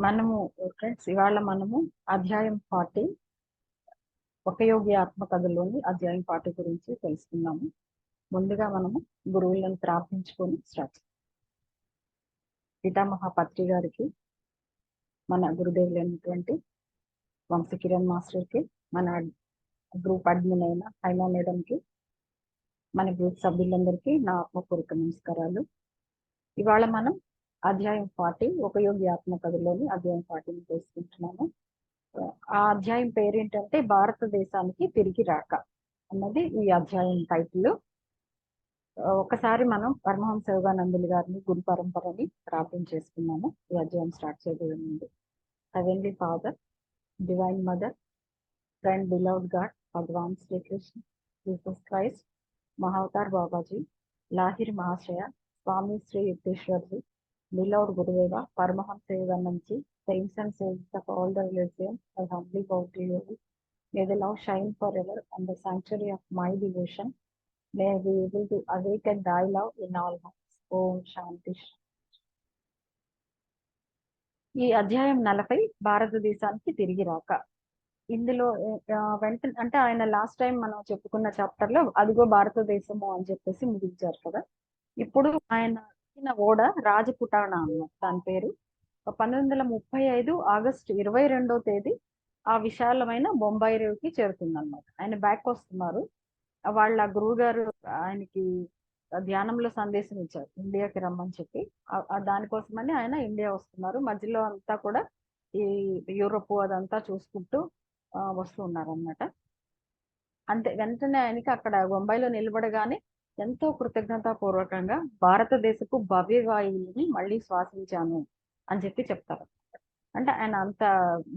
మనము ఫ్రెండ్స్ ఇవాళ మనము అధ్యాయం 40 ఒక యోగి ఆత్మకథలోని అధ్యాయం 40 గురించి తెలుసుకున్నాము. ముందుగా మనము గురువులను ప్రార్థించుకొని స్టార్ట్. పితామహ పత్రి గారికి, మన గురుదేవులైనటువంటి వంశకిరణ్ మాస్టర్కి, మన గ్రూప్ అడ్మిన్ అయిన హైమా మేడంకి, మన గ్రూప్ సభ్యులందరికీ నా ఆత్మపూర్వక నమస్కారాలు. ఇవాళ మనం అధ్యాయం 40 ఒక యోగి ఆత్మకథలోని అధ్యాయం 40 తెలుసుకుంటున్నాము. ఆ అధ్యాయం పేరేంటంటే భారతదేశానికి తిరిగి రాక అన్నది ఈ అధ్యాయం టైటిల్. ఒకసారి మనం పరమహంస యోగానందులు గారిని గురు పరంపరని ప్రార్థన చేసుకున్నాము ఈ అధ్యాయం స్టార్ట్ చేయబోయే ముందు. Heavenly father, divine mother, friend, beloved god, Bhagavan Srikrishna, Jesus Christ, Mahavatar Babaji, Lahiri Mahasaya, Swami Shri యుక్తేశ్వర్జీ, beloved Gurudeva, Paramahamsa Yoganandaji, saints and saints of all the religions, I humbly bow to you. May the love shine forever on the sanctuary of my devotion. May I be able to awaken thy love in all hearts. Om Shanti. ఈ అధ్యాయం 40 భారతదేశానికి తిరిగి రాక. ఇందులో వెంటనే అంటే ఆయన last time మనం చెప్పుకున్న చాప్టర్ లో అదిగో భారతదేశము అని చెప్పేసి ముగించారు కదా. ఇప్పుడు ఆయన ఓడ రాజపుటాణ అన్నమాట దాని పేరు. 1935 ఆగస్టు 22వ తేదీ ఆ విశాలమైన బొంబాయి రేవుకి చేరుతుందన్నమాట. ఆయన బ్యాక్ వస్తున్నారు. వాళ్ళ గురువు గారు ఆయనకి ధ్యానంలో సందేశం ఇచ్చారు ఇండియాకి రమ్మని చెప్పి. దానికోసమని ఆయన ఇండియా వస్తున్నారు. మధ్యలో అంతా కూడా ఈ యూరోప్ అదంతా చూసుకుంటూ వస్తూ ఉన్నారు అన్నమాట. అంతే వెంటనే ఆయనకి అక్కడ బొంబాయిలో నిలబడగానే ఎంతో కృతజ్ఞతాపూర్వకంగా భారతదేశపు భవ్య వాయువుని మళ్ళీ శ్వాసించాను అని చెప్పి చెప్తారు. అంటే ఆయన అంత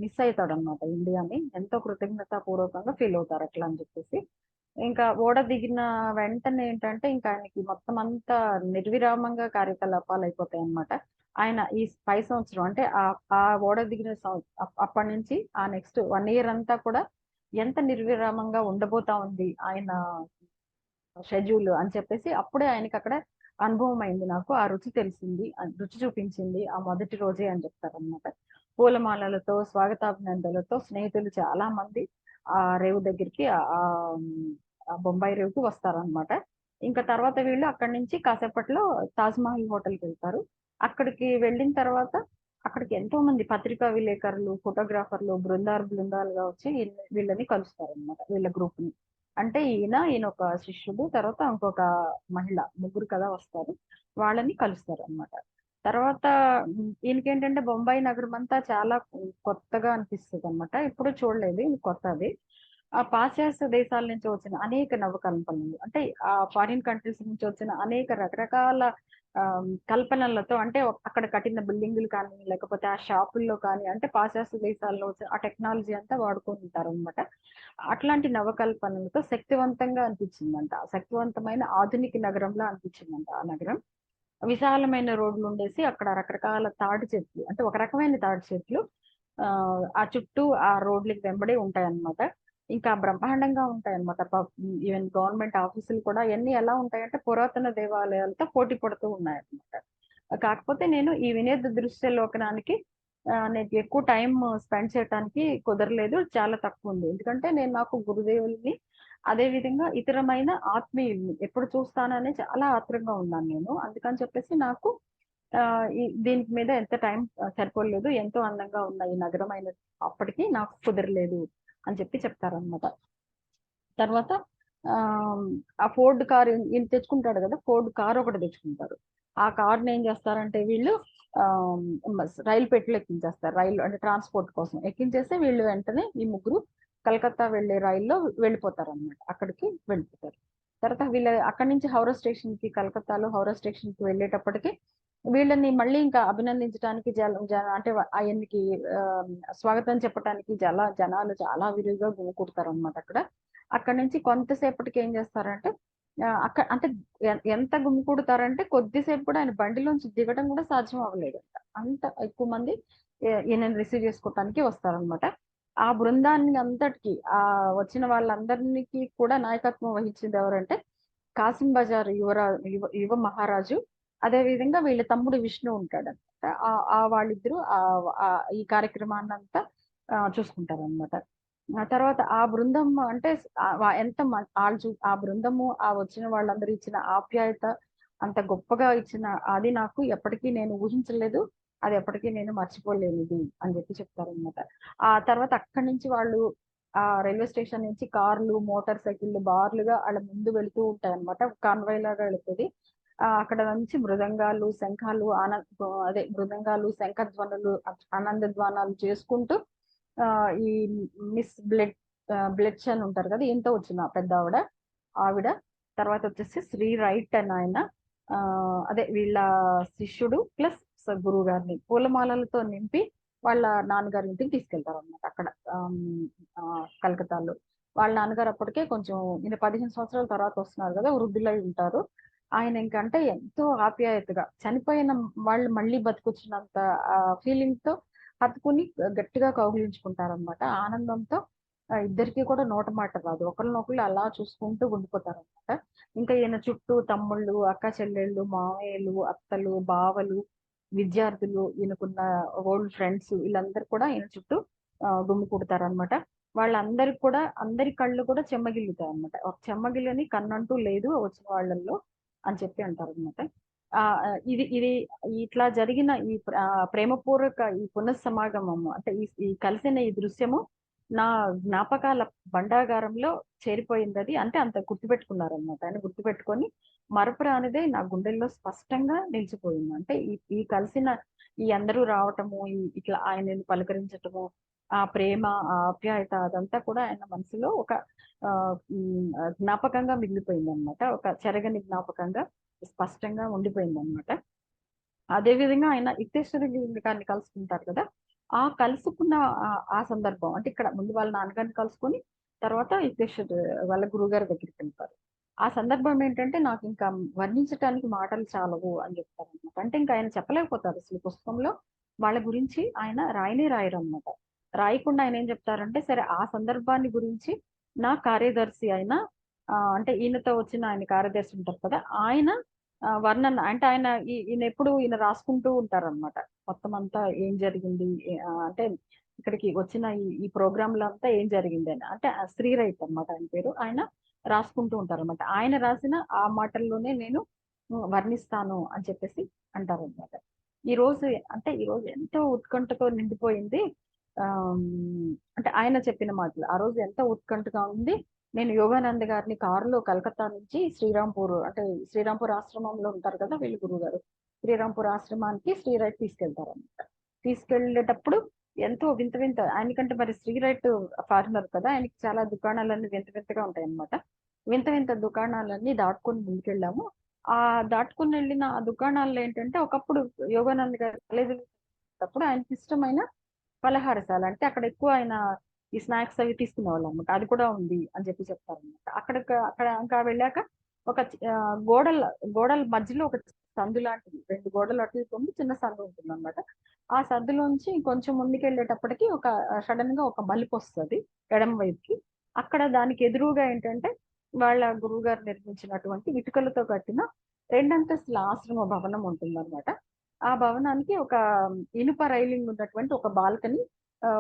మిస్ అవుతాడు అనమాట ఇండియాని, ఎంతో కృతజ్ఞతాపూర్వకంగా ఫీల్ అవుతారు అట్లా అని చెప్పేసి. ఇంకా ఓడ దిగిన వెంటనే ఏంటంటే ఇంకా ఆయనకి మొత్తం అంతా నిర్విరామంగా కార్యకలాపాలు అయిపోతాయి అనమాట. ఆయన ఈ 5 సంవత్సరం అంటే ఆ ఓడ దిగిన అప్పటి నుంచి ఆ నెక్స్ట్ 1 year అంతా కూడా ఎంత నిర్విరామంగా ఉండబోతా ఉంది ఆయన షెడ్యూల్ అని చెప్పేసి అప్పుడే ఆయనకి అక్కడ అనుభవం అయింది. నాకు ఆ రుచి తెలిసింది, రుచి చూపించింది ఆ మొదటి రోజే అని చెప్తారనమాట. పూలమాలలతో స్వాగతాభినందనలతో స్నేహితులు చాలా మంది ఆ రేవు దగ్గరికి ఆ బొంబాయి రేవుకి వస్తారనమాట. ఇంకా తర్వాత వీళ్ళు అక్కడి నుంచి కాసేపట్లో తాజ్మహల్ హోటల్కి వెళ్తారు. అక్కడికి వెళ్ళిన తర్వాత అక్కడికి ఎంతో మంది పత్రికా విలేకరులు, ఫోటోగ్రాఫర్లు బృందాలుగా వచ్చి వీళ్ళని కలుస్తారనమాట, వీళ్ళ గ్రూప్ ని. అంటే ఈయన ఒక శిష్యుడు, తర్వాత ఇంకొక మహిళ, ముగ్గురు కదా వస్తారు. వాళ్ళని కలుస్తారు అనమాట. తర్వాత ఈయనకేంటంటే బొంబాయి నగరం అంతా చాలా కొత్తగా అనిపిస్తుంది అనమాట. ఇప్పుడు చూడలేదు, ఇది కొత్తది. ఆ పాశ్చాత్య దేశాల నుంచి వచ్చిన అనేక నవకల్పనలు, అంటే ఆ ఫారిన్ కంట్రీస్ నుంచి వచ్చిన అనేక రకరకాల కల్పనలతో, అంటే అక్కడ కట్టిన బిల్డింగులు కానీ లేకపోతే ఆ షాపుల్లో కానీ, అంటే పాశ్చాత్య దేశాల్లో ఆ టెక్నాలజీ అంతా వాడుకుంటారు అనమాట. అట్లాంటి నవకల్పనలతో శక్తివంతంగా అనిపించిందంట, శక్తివంతమైన ఆధునిక నగరంలో అనిపించిందంట ఆ నగరం. విశాలమైన రోడ్లు ఉండేసి అక్కడ రకరకాల తాడి చెట్లు, అంటే ఒక రకమైన తాడి చెట్లు ఆ చుట్టూ ఆ రోడ్లకి వెంబడి ఉంటాయన్నమాట. ఇంకా బ్రహ్మాండంగా ఉంటాయన్నమాట. ఈవెన్ గవర్నమెంట్ ఆఫీసులు కూడా అన్ని ఎలా ఉంటాయంటే పురాతన దేవాలయాలతో పోటీ పడుతూ ఉన్నాయన్నమాట. కాకపోతే నేను ఈ వినోద దృశ్య లోకనానికి నేను ఎక్కువ టైం స్పెండ్ చేయడానికి కుదరలేదు, చాలా తక్కువ ఉంది. ఎందుకంటే నేను నాకు గురుదేవుల్ని, అదే విధంగా ఇతరమైన ఆత్మీయుల్ని ఎప్పుడు చూస్తానని చాలా ఆత్రంగా ఉన్నాను నేను. అందుకని చెప్పేసి నాకు దీనికి మీద ఎంత టైం సరిపోలేదు. ఎంతో అందంగా ఉన్న ఈ నగరం అయిన అప్పటికి నాకు కుదరలేదు అని చెప్పి చెప్తారనమాట. తర్వాత ఆ ఫోర్డ్ కార్ ఈయన తెచ్చుకుంటాడు కదా, ఫోర్డ్ కార్ ఒకటి తెచ్చుకుంటారు. ఆ కార్ని ఏం చేస్తారంటే వీళ్ళు రైలు పెట్టెలు ఎక్కించేస్తారు. రైలు అంటే ట్రాన్స్పోర్ట్ కోసం ఎక్కించేస్తే వీళ్ళు వెంటనే ఈ ముగ్గురు కలకత్తా వెళ్లే రైల్లో వెళ్ళిపోతారు అనమాట. అక్కడికి వెళ్ళిపోతారు. తర్వాత వీళ్ళ అక్కడి నుంచి హౌరా స్టేషన్ కి, కలకత్తాలో హౌరా స్టేషన్ కి వెళ్ళేటప్పటికి వీళ్ళని మళ్ళీ ఇంకా అభినందించడానికి అంటే ఆయనకి స్వాగతం చెప్పడానికి జనాలు చాలా విరివిగా గుమికూడతారు అనమాట అక్కడ. అక్కడ నుంచి కొంతసేపటికి ఏం చేస్తారంటే అక్కడ అంటే ఎంత గుమికూడతారంటే కొద్దిసేపు కూడా ఆయన బండిలోంచి దిగడం కూడా సాధ్యం అవ్వలేదు. అంత ఎక్కువ మంది ఈయనని రిసీవ్ చేసుకోవటానికి వస్తారనమాట. ఆ బృందాన్ని అంతటికి ఆ వచ్చిన వాళ్ళందరికీ కూడా నాయకత్వం వహించింది ఎవరంటే కాసిం బజార్ యువ మహారాజు, అదే విధంగా వీళ్ళ తమ్ముడు విష్ణు ఉంటాడు. అనమాట. వాళ్ళిద్దరూ ఈ కార్యక్రమాన్నంతా చూసుకుంటారనమాట. ఆ తర్వాత ఆ బృందం అంటే ఎంత ఆ బృందము వచ్చిన వాళ్ళందరూ ఇచ్చిన ఆప్యాయత అంత గొప్పగా ఇచ్చిన అది నాకు ఎప్పటికీ నేను ఊహించలేదు. అది ఎప్పటికీ నేను మర్చిపోలేనిది అని చెప్తారనమాట. ఆ తర్వాత అక్కడి నుంచి వాళ్ళు రైల్వే స్టేషన్ నుంచి కార్లు, మోటార్ సైకిళ్ళు బార్లుగా ఆళ్ళ ముందు వెళ్తూ ఉంటాయన్నమాట. కాన్వాయ్ లాగా వెళ్తది. అక్కడ నుంచి మృదంగాలు, శంఖాలు అదే మృదంగాలు, శంఖధ్వనులు, ఆనందధ్వానాలు చేసుకుంటూ ఈ మిస్ బ్లెడ్స్ అని ఉంటారు కదా! ఈయనతో వచ్చిన పెద్దావిడ. ఆవిడ తర్వాత వచ్చేసి శ్రీ రైట్ అని ఆయన అదే వీళ్ళ శిష్యుడు ప్లస్ గురువు గారిని పూలమాలలతో నింపి వాళ్ళ నాన్నగారి ఇంటికి తీసుకెళ్తారన్నమాట అక్కడ కలకత్తాలో. వాళ్ళ నాన్నగారు అప్పటికే కొంచెం ఈయన 15 సంవత్సరాల తర్వాత వస్తున్నారు కదా! వృద్ధులై ఉంటారు. ఆయన ఇంకంటే ఎంతో ఆప్యాయతగా చనిపోయిన వాళ్ళు మళ్ళీ బతికొచ్చినంత ఫీలింగ్‌తో హత్తుకుని గట్టిగా కౌగిలించుకుంటారన్నమాట. ఆనందంతో ఇద్దరికీ కూడా నోట మాట రాదు. ఒకళ్ళనొకళ్ళు అలా చూసుకుంటూ ఉండిపోతారన్నమాట. ఇంకా ఈయన చుట్టూ తమ్ముళ్ళు, అక్క చెల్లెళ్ళు, మామయ్యలు, అత్తలు, బావలు, విద్యార్థులు, ఈయనకున్న ఓల్డ్ ఫ్రెండ్స్ వీళ్ళందరూ కూడా ఈయన చుట్టూ గుమికూడతారన్నమాట. వాళ్ళందరికి కూడా అందరి కళ్ళు కూడా చెమ్మగిల్లుతాయన్నమాట. ఒక చెమ్మగిల్లని కన్నంటూ లేదు వచ్చిన వాళ్ళల్లో అని అంటారన్నమాట. ఇది ఇది ఇట్లా జరిగిన ప్రేమపూర్వక ఈ పునఃసమాగమము అంటే ఈ కలిసిన ఈ దృశ్యము నా జ్ఞాపకాల భండాగారంలో చేరిపోయిందది. అంటే అంత గుర్తుపెట్టుకున్నారనమాట. ఆయన గుర్తుపెట్టుకొని మరపురానిదే నా గుండెల్లో స్పష్టంగా నిలిచిపోయింది. అంటే ఈ కలిసిన ఈ అందరూ రావటము, ఇట్లా ఆయనని పలకరించటము, ఆ ప్రేమ, ఆ ఆప్యాయత అదంతా కూడా ఆయన మనసులో ఒక జ్ఞాపకంగా మిగిలిపోయిందనమాట. ఒక చెరగని జ్ఞాపకంగా స్పష్టంగా ఉండిపోయిందనమాట. అదే విధంగా ఆయన యుక్తేశ్వరి గారిని కలుసుకుంటారు కదా! కలుసుకున్న ఆ సందర్భం అంటే ఇక్కడ ముందు వాళ్ళ నాన్నగారిని కలుసుకొని తర్వాత యుక్తేశ్వరి వాళ్ళ గురువుగారి దగ్గరికెళ్తారు. ఆ సందర్భం ఏంటంటే నాకింకా వర్ణించటానికి మాటలు చాలవు అని చెప్తారనమాట. అంటే ఇంక ఆయన చెప్పలేకపోతారు అసలు పుస్తకంలో వాళ్ళ గురించి ఆయన రాయనే రాయరనమాట. రాయకుండా ఆయన ఏం చెప్తారంటే సరే ఆ సందర్భాన్ని గురించి నా కార్యదర్శి అయిన అంటే ఈయనతో వచ్చిన ఆయన కార్యదర్శి ఉంటారు కదా! ఆయన వర్ణన అంటే ఈయన రాసుకుంటూ ఉంటారనమాట. మొత్తం అంతా ఏం జరిగింది? అంటే ఇక్కడికి వచ్చిన ఈ ప్రోగ్రామ్‌లో అంతా ఏం జరిగిందని. అంటే శ్రీ రైట్ అనమాట ఆయన పేరు. ఆయన రాసుకుంటూ ఉంటారనమాట. ఆయన రాసిన ఆ మాటల్లోనే నేను వర్ణిస్తాను అని చెప్పేసి అంటారనమాట. ఈరోజు ఈరోజు ఎంతో ఉత్కంఠతో నిండిపోయింది. అంటే ఆయన చెప్పిన మాటలు. ఆ రోజు ఎంతో ఉత్కంఠగా ఉంది. నేను యోగానంద్ గారిని కారులో కలకత్తా నుంచి శ్రీరాంపూర్ ఆశ్రమంలో ఉంటారు కదా! వీళ్ళు గురువుగారు. శ్రీరాంపూర్ ఆశ్రమానికి శ్రీ రైట్ తీసుకెళ్తారనమాట. తీసుకెళ్ళేటప్పుడు ఎంతో వింత వింత ఆయనకంటే మరి శ్రీ రైట్ ఫారినర్ కదా! ఆయనకి చాలా దుకాణాలన్నీ వింత వింతగా ఉంటాయన్నమాట. వింత వింత దుకాణాలన్నీ దాటుకొని ముందుకెళ్ళాము. దాటుకొని వెళ్ళిన ఆ దుకాణాల్లో ఏంటంటే ఒకప్పుడు యోగానంద్ గారు కాలేజీలో ఆయనకి ఇష్టమైన పలహారశాల. అంటే అక్కడ ఎక్కువ ఆయన ఈ స్నాక్స్ అవి తీసుకునేవాళ్ళనమాట. అది కూడా ఉంది అని చెప్తారనమాట. అక్కడ ఇంకా వెళ్ళాక ఒక గోడల మధ్యలో ఒక సందు లాంటిది. 2 గోడలు అటు ఇటు ఉండి చిన్న సందు ఉంటుందనమాట. ఆ సందులోంచి కొంచెం ముందుకెళ్ళేటప్పటికి సడెన్‌గా ఒక మలుపొస్తది ఎడమ వైపుకి. అక్కడ దానికి ఎదురుగా ఏంటంటే వాళ్ళ గురువుగారు నిర్మించినటువంటి ఇటుకలతో కట్టిన రెండంతస్తుల ఆశ్రమ భవనం ఉంటుందనమాట. ఆ భవనానికి ఒక ఇనుప రైలింగ్ ఉన్నటువంటి ఒక బాల్కనీ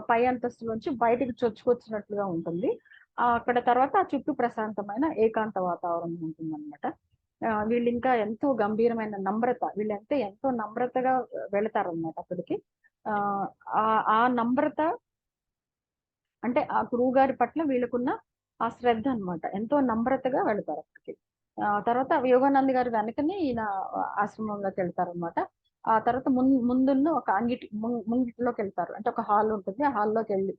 పై అంతస్తులోంచి బయటికి చొచ్చుకొచ్చినట్లుగా ఉంటుంది. అక్కడ తర్వాత చుట్టూ ప్రశాంతమైన ఏకాంత వాతావరణం ఉంటుందన్నమాట. వీళ్ళింకా ఎంతో గంభీరమైన వీళ్ళంటే ఎంతో నమ్రతగా వెళతారన్నమాట అక్కడికి. ఆ నమ్రత అంటే ఆ గురువుగారి పట్ల వీళ్ళకున్న ఆ శ్రద్ధ అన్నమాట. ఎంతో నమ్రతగా వెళతారు అక్కడికి. తర్వాత యోగానంద్ గారి వెనకనే ఈయన ఆశ్రమంలోకెళ్తారన్నమాట. ఆ తర్వాత ముందున్న ఒక ముంగిట్లోకెళ్తారు. అంటే ఒక హాల్ ఉంటుంది. ఆ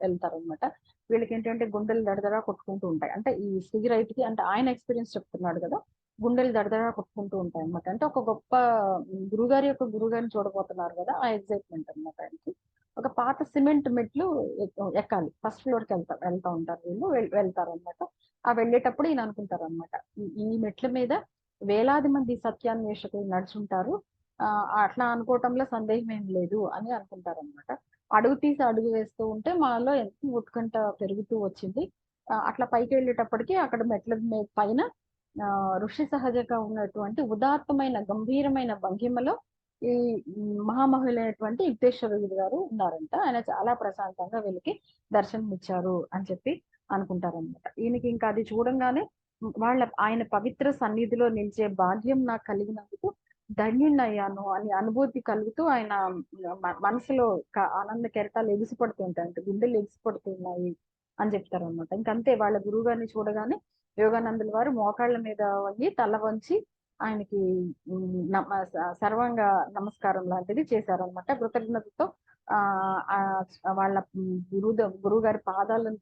వెళ్తారన్నమాట. వీళ్ళకేంటంటే గుండెలు దడదడా కొట్టుకుంటూ ఉంటాయి. అంటే ఈ సిగరైట్‌కి అంటే ఆయన ఎక్స్‌పీరియన్స్ చెప్తున్నాడు గదా! గుండెలు దడదడా కొట్టుకుంటూ ఉంటాయన్నమాట. అంటే ఒక గొప్ప గురువుగారిని చూడబోతున్నారు గదా! ఆ ఎక్సైట్‌మెంట్ అన్నమాట ఆయనకి. ఒక పాత సిమెంట్ మెట్లు ఎక్కాలి. ఫస్ట్ ఫ్లోర్‌కి వెళ్తా ఉంటారు వీళ్ళు. వెళ్తారన్నమాట. వెళ్ళేటప్పుడు ఈయన అనుకుంటారన్నమాట. ఈ ఈ మెట్ల మీద వేలాది మంది సత్యాన్వేషకులు నడుచుంటారు. అట్లా అనుకోవటంలో సందేహం ఏం లేదు అని అనుకుంటారన్నమాట. అడుగు తీసి అడుగు వేస్తూ ఉంటే మాలో ఎంతో ఉత్కంఠ పెరుగుతూ వచ్చింది. అట్లా పైకెళ్ళేటప్పటికి అక్కడ మెట్ల పైన ఋషి సహజంగా ఉన్నటువంటి ఉదాత్తమైన గంభీరమైన భంగిమలో ఈ మహామహులైనటువంటి యుక్తేశ్వరుడు గారు ఉన్నారంట. ఆయన చాలా ప్రశాంతంగా వీళ్ళకి దర్శనం ఇచ్చారు అని చెప్పి అనుకుంటారనమాట. ఈయనకి ఇంకా అది చూడంగానే ఆయన పవిత్ర సన్నిధిలో నిలిచే భాగ్యం నాకు కలిగినందుకు ధన్యుణ్ణయ్యాను అని అనుభూతి కలుగుతూ ఆయన మనసులో ఆనంద కెరటాలు ఎగిసిపడుతుంటాయంట, గుండెలు ఎగిసిపడుతున్నాయి అని చెప్తారనమాట. ఇంకంతే వాళ్ళ గురువు గారిని చూడగానే యోగానందుల వారు మోకాళ్ళ మీద వంగి తల వంచి ఆయనకి సర్వాంగ నమస్కారం లాంటిది చేశారనమాట. కృతజ్ఞతతో ఆ వాళ్ళ గురువు గారి పాదాలను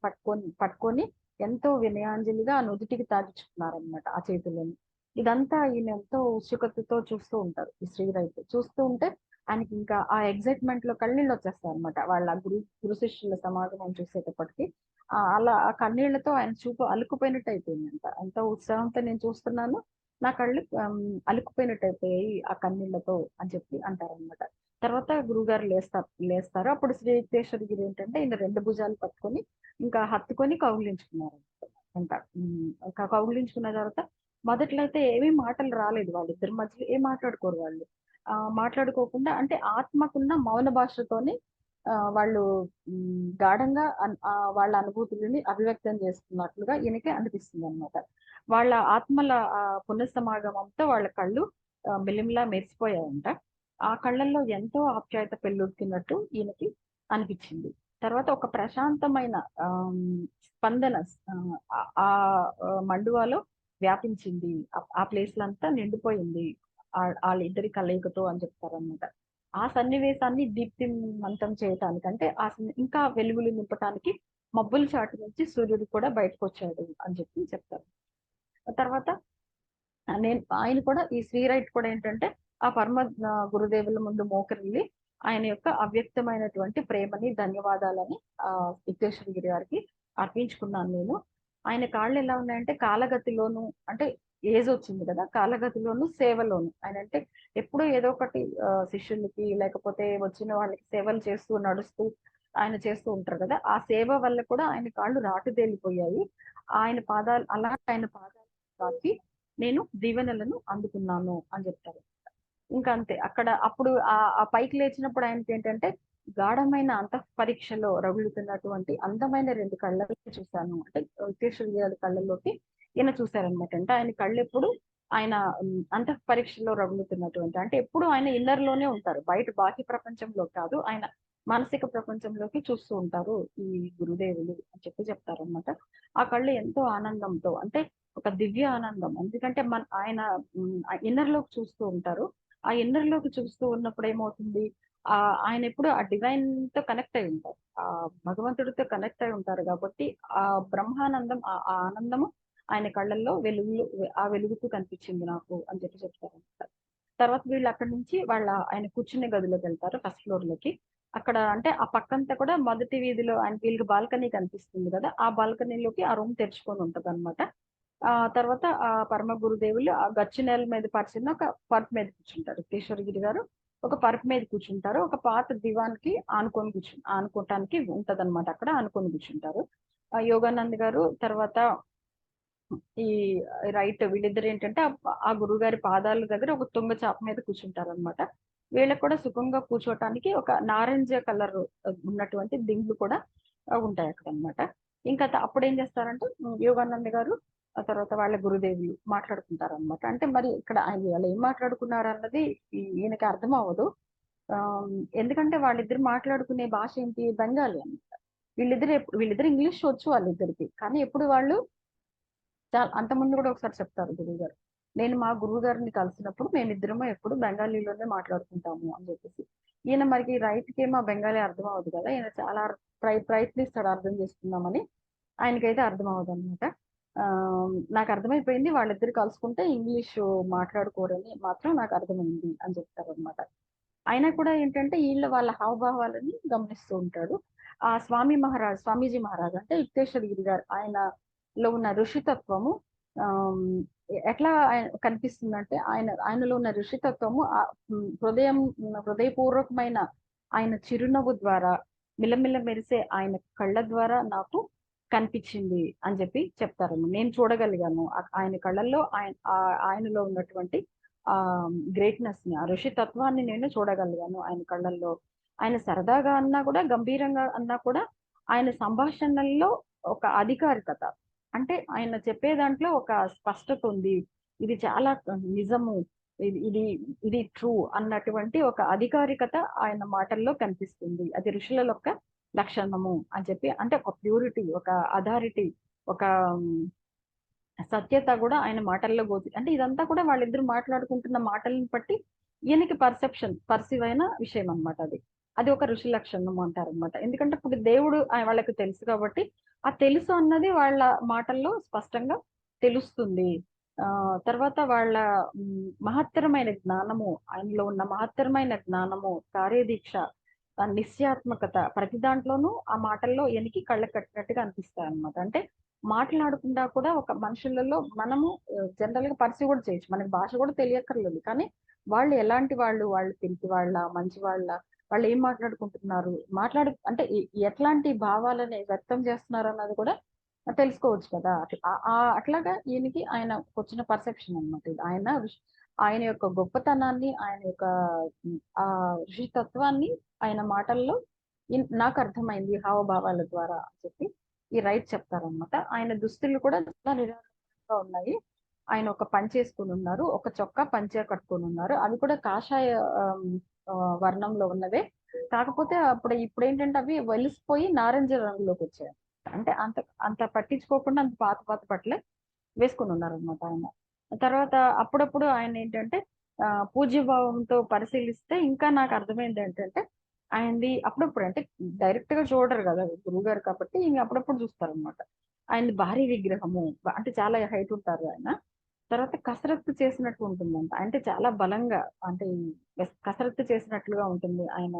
పట్టుకొని ఎంతో వినయాంజలిగా ఆ నుదుటికి తాకించుకున్నారనమాట ఆ చేతులని. ఇదంతా ఈయన ఎంతో ఉత్సుకతతో చూస్తూ ఉంటారు ఈ శ్రీరైతు. చూస్తూ ఉంటే ఆయనకి ఇంకా ఆ ఎగ్జైట్మెంట్ లో కన్నీళ్ళు వచ్చేస్తాయి అనమాట. వాళ్ళ గురు శిష్యుల సమాగమం చూసేటప్పటికి అలా ఆ కన్నీళ్లతో ఆయన చూపు అలుకుపోయినట్టు అయిపోయిందంట. అంత ఉత్సాహంతో నేను చూస్తున్నాను, నా కళ్ళు అలుకుపోయినట్టు అయిపోయాయి ఆ కన్నీళ్లతో అని చెప్పి అంటారనమాట. తర్వాత గురువుగారు లేస్తారు. అప్పుడు శ్రీ యుక్తేశ్వరగిరి ఏంటంటే ఈయన రెండు భుజాలు పట్టుకొని ఇంకా హత్తుకొని కౌగిలించుకున్నారు అంట. ఇంకా కౌగిలించుకున్న తర్వాత మొదట్లో అయితే ఏమీ మాటలు రాలేదు, వాళ్ళిద్దరి మధ్యలో ఏం మాట్లాడుకోరు వాళ్ళు. మాట్లాడుకోకుండా అంటే ఆత్మకున్న మౌన భాషతోనే వాళ్ళు గాఢంగా వాళ్ళ అనుభూతులని అభివ్యక్తం చేసుకున్నట్లుగా ఈయనకి అనిపిస్తుంది అనమాట. వాళ్ళ ఆత్మల పునః సమాగమంతో వాళ్ళ కళ్ళు మిలిమిలా మెరిసిపోయాయంట. ఆ కళ్ళల్లో ఎంతో ఆప్యాయత పెళ్ళుడుతున్నట్టు ఈయనకి అనిపించింది. తర్వాత ఒక ప్రశాంతమైన స్పందన ఆ మండువాలో వ్యాపించింది. ఆ ప్లేస్ అంతా నిండిపోయింది వాళ్ళిద్దరి కలయికతో అని చెప్తారనమాట. ఆ సన్నివేశాన్ని దీప్తిమంతం చేయటానికి అంటే ఇంకా వెలుగులు నింపటానికి మబ్బుల చాటు నుంచి సూర్యుడు కూడా బయటకు వచ్చాడు అని చెప్పి చెప్తారు. తర్వాత ఆయన కూడా ఈ శ్రీరైట్ కూడా ఏంటంటే ఆ పరమ గురుదేవుల ముందు మోకరిల్లి ఆయన యొక్క అవ్యక్తమైనటువంటి ప్రేమని ధన్యవాదాలని విశ్వేశ్వరగిరి గారికి అర్పించుకున్నాను నేను. ఆయన కాళ్ళు ఎలా ఉన్నాయంటే కాలగతిలోను, అంటే ఏజ్ వచ్చింది కదా, కాలగతిలోను సేవలోను ఆయన అంటే ఎప్పుడూ ఏదో ఒకటి శిష్యులకి లేకపోతే వచ్చిన వాళ్ళకి సేవలు చేస్తూ నడుస్తూ ఆయన చేస్తూ ఉంటారు కదా, ఆ సేవ వల్ల కూడా ఆయన కాళ్ళు రాటుదేలిపోయాయి. ఆయన పాదాలు తాకి నేను దీవెనలను అందుకున్నాను అని చెప్తారు. ఇంకా అంతే. అప్పుడు ఆ పైకి లేచినప్పుడు ఆయనకి ఏంటంటే గాఢమైన అంతఃపరీక్షలో రగులుతున్నటువంటి అందమైన రెండు కళ్ళని చూశాను అంటే విశ్వేశ్వరయ్య గారి కళ్ళలోకి ఈయన చూశారనమాట. అంటే ఆయన కళ్ళు ఎప్పుడు ఆయన అంతఃపరీక్షలో రగులుతున్నటువంటి, అంటే ఎప్పుడు ఆయన ఇన్నర్ లోనే ఉంటారు, బయట బాహ్య ప్రపంచంలో కాదు, ఆయన మానసిక ప్రపంచంలోకి చూస్తూ ఉంటారు ఈ గురుదేవులు అని చెప్పి చెప్తారనమాట. ఆ కళ్ళు ఎంతో ఆనందంతో, అంటే ఒక దివ్య ఆనందం. ఎందుకంటే ఆయన ఇన్నర్ లోకి చూస్తూ ఉంటారు. ఆ ఇన్నర్ లోకి చూస్తూ ఉన్నప్పుడు ఏమవుతుంది, ఆయన ఎప్పుడు ఆ డివైన్ తో కనెక్ట్ అయి ఉంటారు, ఆ భగవంతుడితో కనెక్ట్ అయి ఉంటారు కాబట్టి ఆ బ్రహ్మానందం, ఆ ఆనందము ఆయన కళ్ళల్లో ఆ వెలుగుతూ కనిపించింది నాకు అని చెప్పి చెప్తారు. తర్వాత వీళ్ళు అక్కడి నుంచి ఆయన కూర్చునే గదిలోకి వెళ్తారు, ఫస్ట్ ఫ్లోర్ లోకి. అక్కడ అంటే ఆ పక్కంతా కూడా మొదటి వీధిలో ఆయన వీళ్ళకి బాల్కనీ కనిపిస్తుంది కదా, ఆ బాల్కనీలోకి ఆ రూమ్ తెరుచుకొని ఉంటది అనమాట. తర్వాత ఆ పరమ గురుదేవులు ఆ గచ్చు నేల మీద పరిచిన ఒక పరుపు మీద కూర్చుంటారు. కేశవగిరి గారు ఒక పరుపు మీద కూర్చుంటారు. ఒక పాత దివాన్కి ఆనుకోవటానికి ఉంటదన్నమాట, అక్కడ ఆనుకొని కూర్చుంటారు. యోగానంద్ గారు తర్వాత ఈ వీళ్ళిద్దరు ఏంటంటే ఆ గురువు గారి పాదాల దగ్గర ఒక తుంగ చాప మీద కూర్చుంటారు అనమాట. వీళ్ళకి కూడా సుఖంగా కూర్చోటానికి ఒక నారింజ కలర్ ఉన్నటువంటి దిండ్లు కూడా ఉంటాయి అక్కడ అనమాట. ఇంకా అప్పుడు ఏం చేస్తారంటే యోగానంద గారు ఆ తర్వాత వాళ్ళ గురుదేవులు మాట్లాడుకుంటారు అనమాట. అంటే మరి ఇక్కడ వాళ్ళు ఏం మాట్లాడుకున్నారు అన్నది ఈయనకి అర్థం అవ్వదు. ఎందుకంటే వాళ్ళిద్దరు మాట్లాడుకునే భాష ఏంటి, బెంగాలీ అనమాట. వీళ్ళిద్దరు ఇంగ్లీష్ వచ్చు వాళ్ళిద్దరికి, కానీ ఎప్పుడు వాళ్ళు అంత ముందు కూడా ఒకసారి చెప్తారు గురువు గారు, నేను మా గురువు గారిని కలిసినప్పుడు మేమిద్దరము ఎప్పుడు బెంగాలీలోనే మాట్లాడుకుంటాము అని చెప్పేసి. ఈయన మరి రైతుకి ఏమో బెంగాలీ అర్థం అవ్వదు కదా, ఈయన చాలా ప్రయత్నిస్తాడు అర్థం చేసుకుందామని, ఆయనకైతే అర్థం అవ్వదు అనమాట. నాకు అర్థమైపోయింది వాళ్ళిద్దరు కలుసుకుంటే ఇంగ్లీష్ మాట్లాడుకోరని మాత్రం నాకు అర్థమైంది అని చెప్తారు అనమాట. అయినా కూడా ఏంటంటే వాళ్ళ హావభావాలని గమనిస్తూ ఉంటాడు. ఆ స్వామీజీ మహారాజ్ అంటే యుక్తేశ్వరగిరి గారు, ఆయనలో ఉన్న ఋషితత్వము ఎట్లా కనిపిస్తుందంటే ఆయనలో ఉన్న ఋషితత్వము హృదయపూర్వకమైన ఆయన చిరునవ్వు ద్వారా మిలమిల మెరిసే ఆయన కళ్ళ ద్వారా నాకు కనిపించింది అని చెప్పి చెప్తారమ్మ. నేను చూడగలిగాను ఆయన కళ్ళల్లో ఆయనలో ఉన్నటువంటి ఆ గ్రేట్నెస్ ని, ఆ ఋషి తత్వాన్ని నేను చూడగలిగాను ఆయన కళ్ళల్లో. ఆయన సరదాగా అన్నా కూడా, గంభీరంగా అన్నా కూడా, ఆయన సంభాషణల్లో ఒక అధికారికత, అంటే ఆయన చెప్పే దాంట్లో ఒక స్పష్టత ఉంది. ఇది చాలా నిజము, ఇది ఇది ఇది ట్రూ అన్నటువంటి ఒక అధికారికత ఆయన మాటల్లో కనిపిస్తుంది. అది ఋషుల యొక్క లక్షణము అని చెప్పి, అంటే ఒక ప్యూరిటీ, ఒక అథారిటీ, ఒక సత్యత కూడా ఆయన మాటల్లో అంటే ఇదంతా కూడా వాళ్ళిద్దరు మాట్లాడుకుంటున్న మాటలను బట్టి ఈయనకి పర్సీవ్ అయిన విషయం అన్నమాట అది. అది ఒక ఋషి లక్షణం అంటారనమాట. ఎందుకంటే ఇప్పుడు దేవుడు వాళ్ళకి తెలుసు కాబట్టి, ఆ తెలుసు అన్నది వాళ్ళ మాటల్లో స్పష్టంగా తెలుస్తుంది. తర్వాత వాళ్ళ మహత్తరమైన జ్ఞానము, ఆయనలో ఉన్న మహత్తరమైన జ్ఞానము, కార్యదీక్ష, నిశ్చయాత్మకత, ప్రతి దాంట్లోనూ ఆ మాటల్లో ఈయనకి కళ్ళకు కట్టినట్టుగా అనిపిస్తాయన్నమాట. అంటే మాట్లాడకుండా కూడా ఒక మనుషులలో మనము జనరల్ గా పర్సీవ్ కూడా చేయొచ్చు. మనకి భాష కూడా తెలియక్కర్లేదు. కానీ వాళ్ళు ఎలాంటి వాళ్ళు, వాళ్ళు పిరికి వాళ్ళ, మంచి వాళ్ళ, వాళ్ళు ఏం మాట్లాడుకుంటున్నారు, అంటే ఎట్లాంటి భావాలని వ్యక్తం చేస్తున్నారు అన్నది కూడా తెలుసుకోవచ్చు కదా. అట్లాగా ఈయనకి ఆయన వచ్చిన పర్సెప్షన్ అన్నమాట ఇది. ఆయన యొక్క గొప్పతనాన్ని, ఆయన యొక్క ఆ ఋషితత్వాన్ని ఆయన మాటల్లో నాకు అర్థమైంది హావభావాల ద్వారా అని చెప్పి ఈ రైట్ చెప్తారనమాట. ఆయన దుస్తులు కూడా చాలా నిరాడంబరంగా ఉన్నాయి. ఆయన ఒక పంచె వేసుకుని ఉన్నారు, ఒక చొక్కా పంచె కట్టుకొని ఉన్నారు. అవి కూడా కాషాయ వర్ణంలో ఉన్నవే. కాకపోతే ఇప్పుడు ఏంటంటే అవి వెలిసిపోయి నారింజ రంగులోకి వచ్చాయి. అంటే అంత అంత పట్టించుకోకుండా అంత పాత పాత బట్టలే వేసుకుని ఉన్నారనమాట ఆయన. తర్వాత అప్పుడప్పుడు ఆయన ఏంటంటే పూజ్యభావంతో పరిశీలిస్తే ఇంకా నాకు అర్థమైంది ఏంటంటే, ఆయనది అప్పుడప్పుడు, అంటే డైరెక్ట్ గా చూడరు కదా గురువు గారు కాబట్టి, ఇంక అప్పుడప్పుడు చూస్తారనమాట. ఆయనది భారీ విగ్రహము, అంటే చాలా హైట్ ఉంటారు ఆయన. తర్వాత కసరత్తు చేసినట్టు ఉంటుందంట, అంటే చాలా బలంగా, అంటే కసరత్తు చేసినట్లుగా ఉంటుంది ఆయన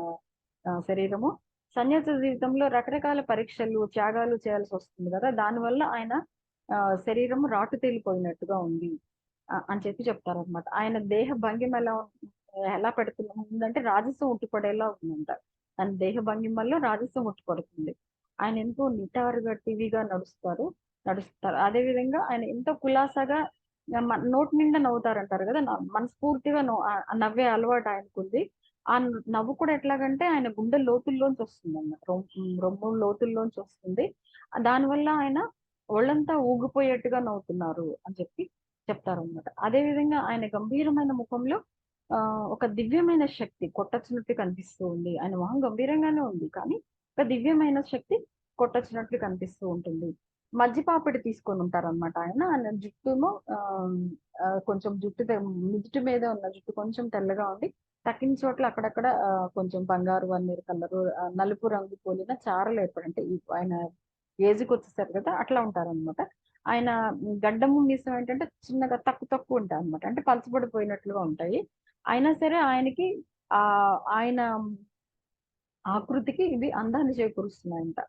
శరీరము. సన్యాస జీవితంలో రకరకాల పరీక్షలు, త్యాగాలు చేయాల్సి వస్తుంది కదా, దానివల్ల ఆయన శరీరము రాటు తేలిపోయినట్టుగా ఉంది అని చెప్పి చెప్తారనమాట. ఆయన దేహ భంగిమ ఎలా ఉందంటే రాజసం ఉట్టిపడేలా ఉందంట. తన దేహ భంగిమల్లో రాజసం ఉట్టిపడుతుంది. ఆయన ఎంతో నిటారుగా టీవీగా నడుస్తారు. అదే విధంగా ఆయన ఎంతో కులాసాగా నోటి నిండా నవ్వుతారంటారు కదా, మనస్ఫూర్తిగా నవ్వే అలవాటు ఆయనకుంది. ఆ నవ్వు కూడా ఎట్లాగంటే ఆయన గుండె లోతుల్లోంచి వస్తుంది అన్నమాట, రొమ్ము లోతుల్లోంచి వస్తుంది. దానివల్ల ఆయన ఒళ్ళంతా ఊగిపోయేట్టుగా నవ్వుతున్నారు అని చెప్పి చెప్తారనమాట. అదే విధంగా ఆయన గంభీరమైన ముఖంలో ఒక దివ్యమైన శక్తి కొట్టొచ్చినట్టు కనిపిస్తూ ఉంది. ఆయన మొహం గంభీరంగానే ఉంది, కానీ ఒక దివ్యమైన శక్తి కొట్టొచ్చినట్లు కనిపిస్తూ ఉంటుంది. మజ్జిపాపిడి తీసుకొని ఉంటారనమాట ఆయన. ఆయన జుట్టును కొంచెం నుదుటి మీద ఉన్న జుట్టు కొంచెం తెల్లగా ఉండి, తక్కిన చోట్ల అక్కడక్కడ కొంచెం బంగారు వన్నీరు కలరు, నలుపు రంగు పోలిన చారలు ఏర్పడంటే ఆయన ఏజ్కి వచ్చేసారు కదా, అట్లా ఉంటారనమాట. ఆయన గడ్డము మీసం ఏంటంటే చిన్నగా తక్కువ ఉంటాయి అనమాట, అంటే పలచబడిపోయినట్లుగా ఉంటాయి. అయినా సరే ఆయనకి ఆ ఆయన ఆకృతికి ఇవి అందాన్ని చేకూరుస్తున్నాయంట.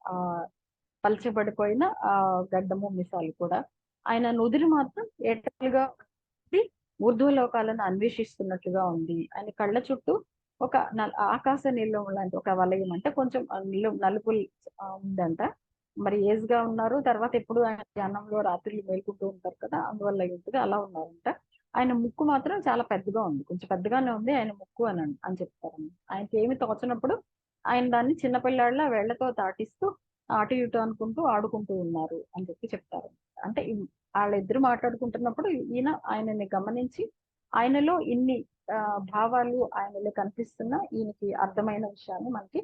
పలచబడిపోయిన ఆ గడ్డము మీసాలు కూడా. ఆయన నుదిరి మాత్రం ఏటలుగా ఊర్ధ్వలోకాలను అన్వేషిస్తున్నట్లుగా ఉంది. ఆయన కళ్ళ చుట్టూ ఒక ఆకాశ నీలం లాంటి ఒక వలయం, అంటే కొంచెం నలుపు ఉందంట. మరి ఏజ్ గా ఉన్నారు, తర్వాత ఎప్పుడు ఆయన ధ్యానంలో రాత్రులు మేల్కుంటూ ఉంటారు కదా, అందువల్ల ఉంటుంది అలా ఉన్నారంట. ఆయన ముక్కు మాత్రం చాలా పెద్దగా ఉంది, కొంచెం పెద్దగానే ఉంది ఆయన ముక్కు అని చెప్తారండి. ఆయనకి ఏమి తోచనప్పుడు ఆయన దాన్ని చిన్నపిల్లాళ్ళ వేళ్లతో తాటిస్తూ అటు ఇటు అనుకుంటూ ఆడుకుంటూ ఉన్నారు అని చెప్పి చెప్తారు. అంటే వాళ్ళిద్దరు మాట్లాడుకుంటున్నప్పుడు ఆయనని గమనించి, ఆయనలో ఇన్ని భావాలు ఆయనలో కనిపిస్తున్న ఈయనకి అర్థమైన విషయాన్ని మనకి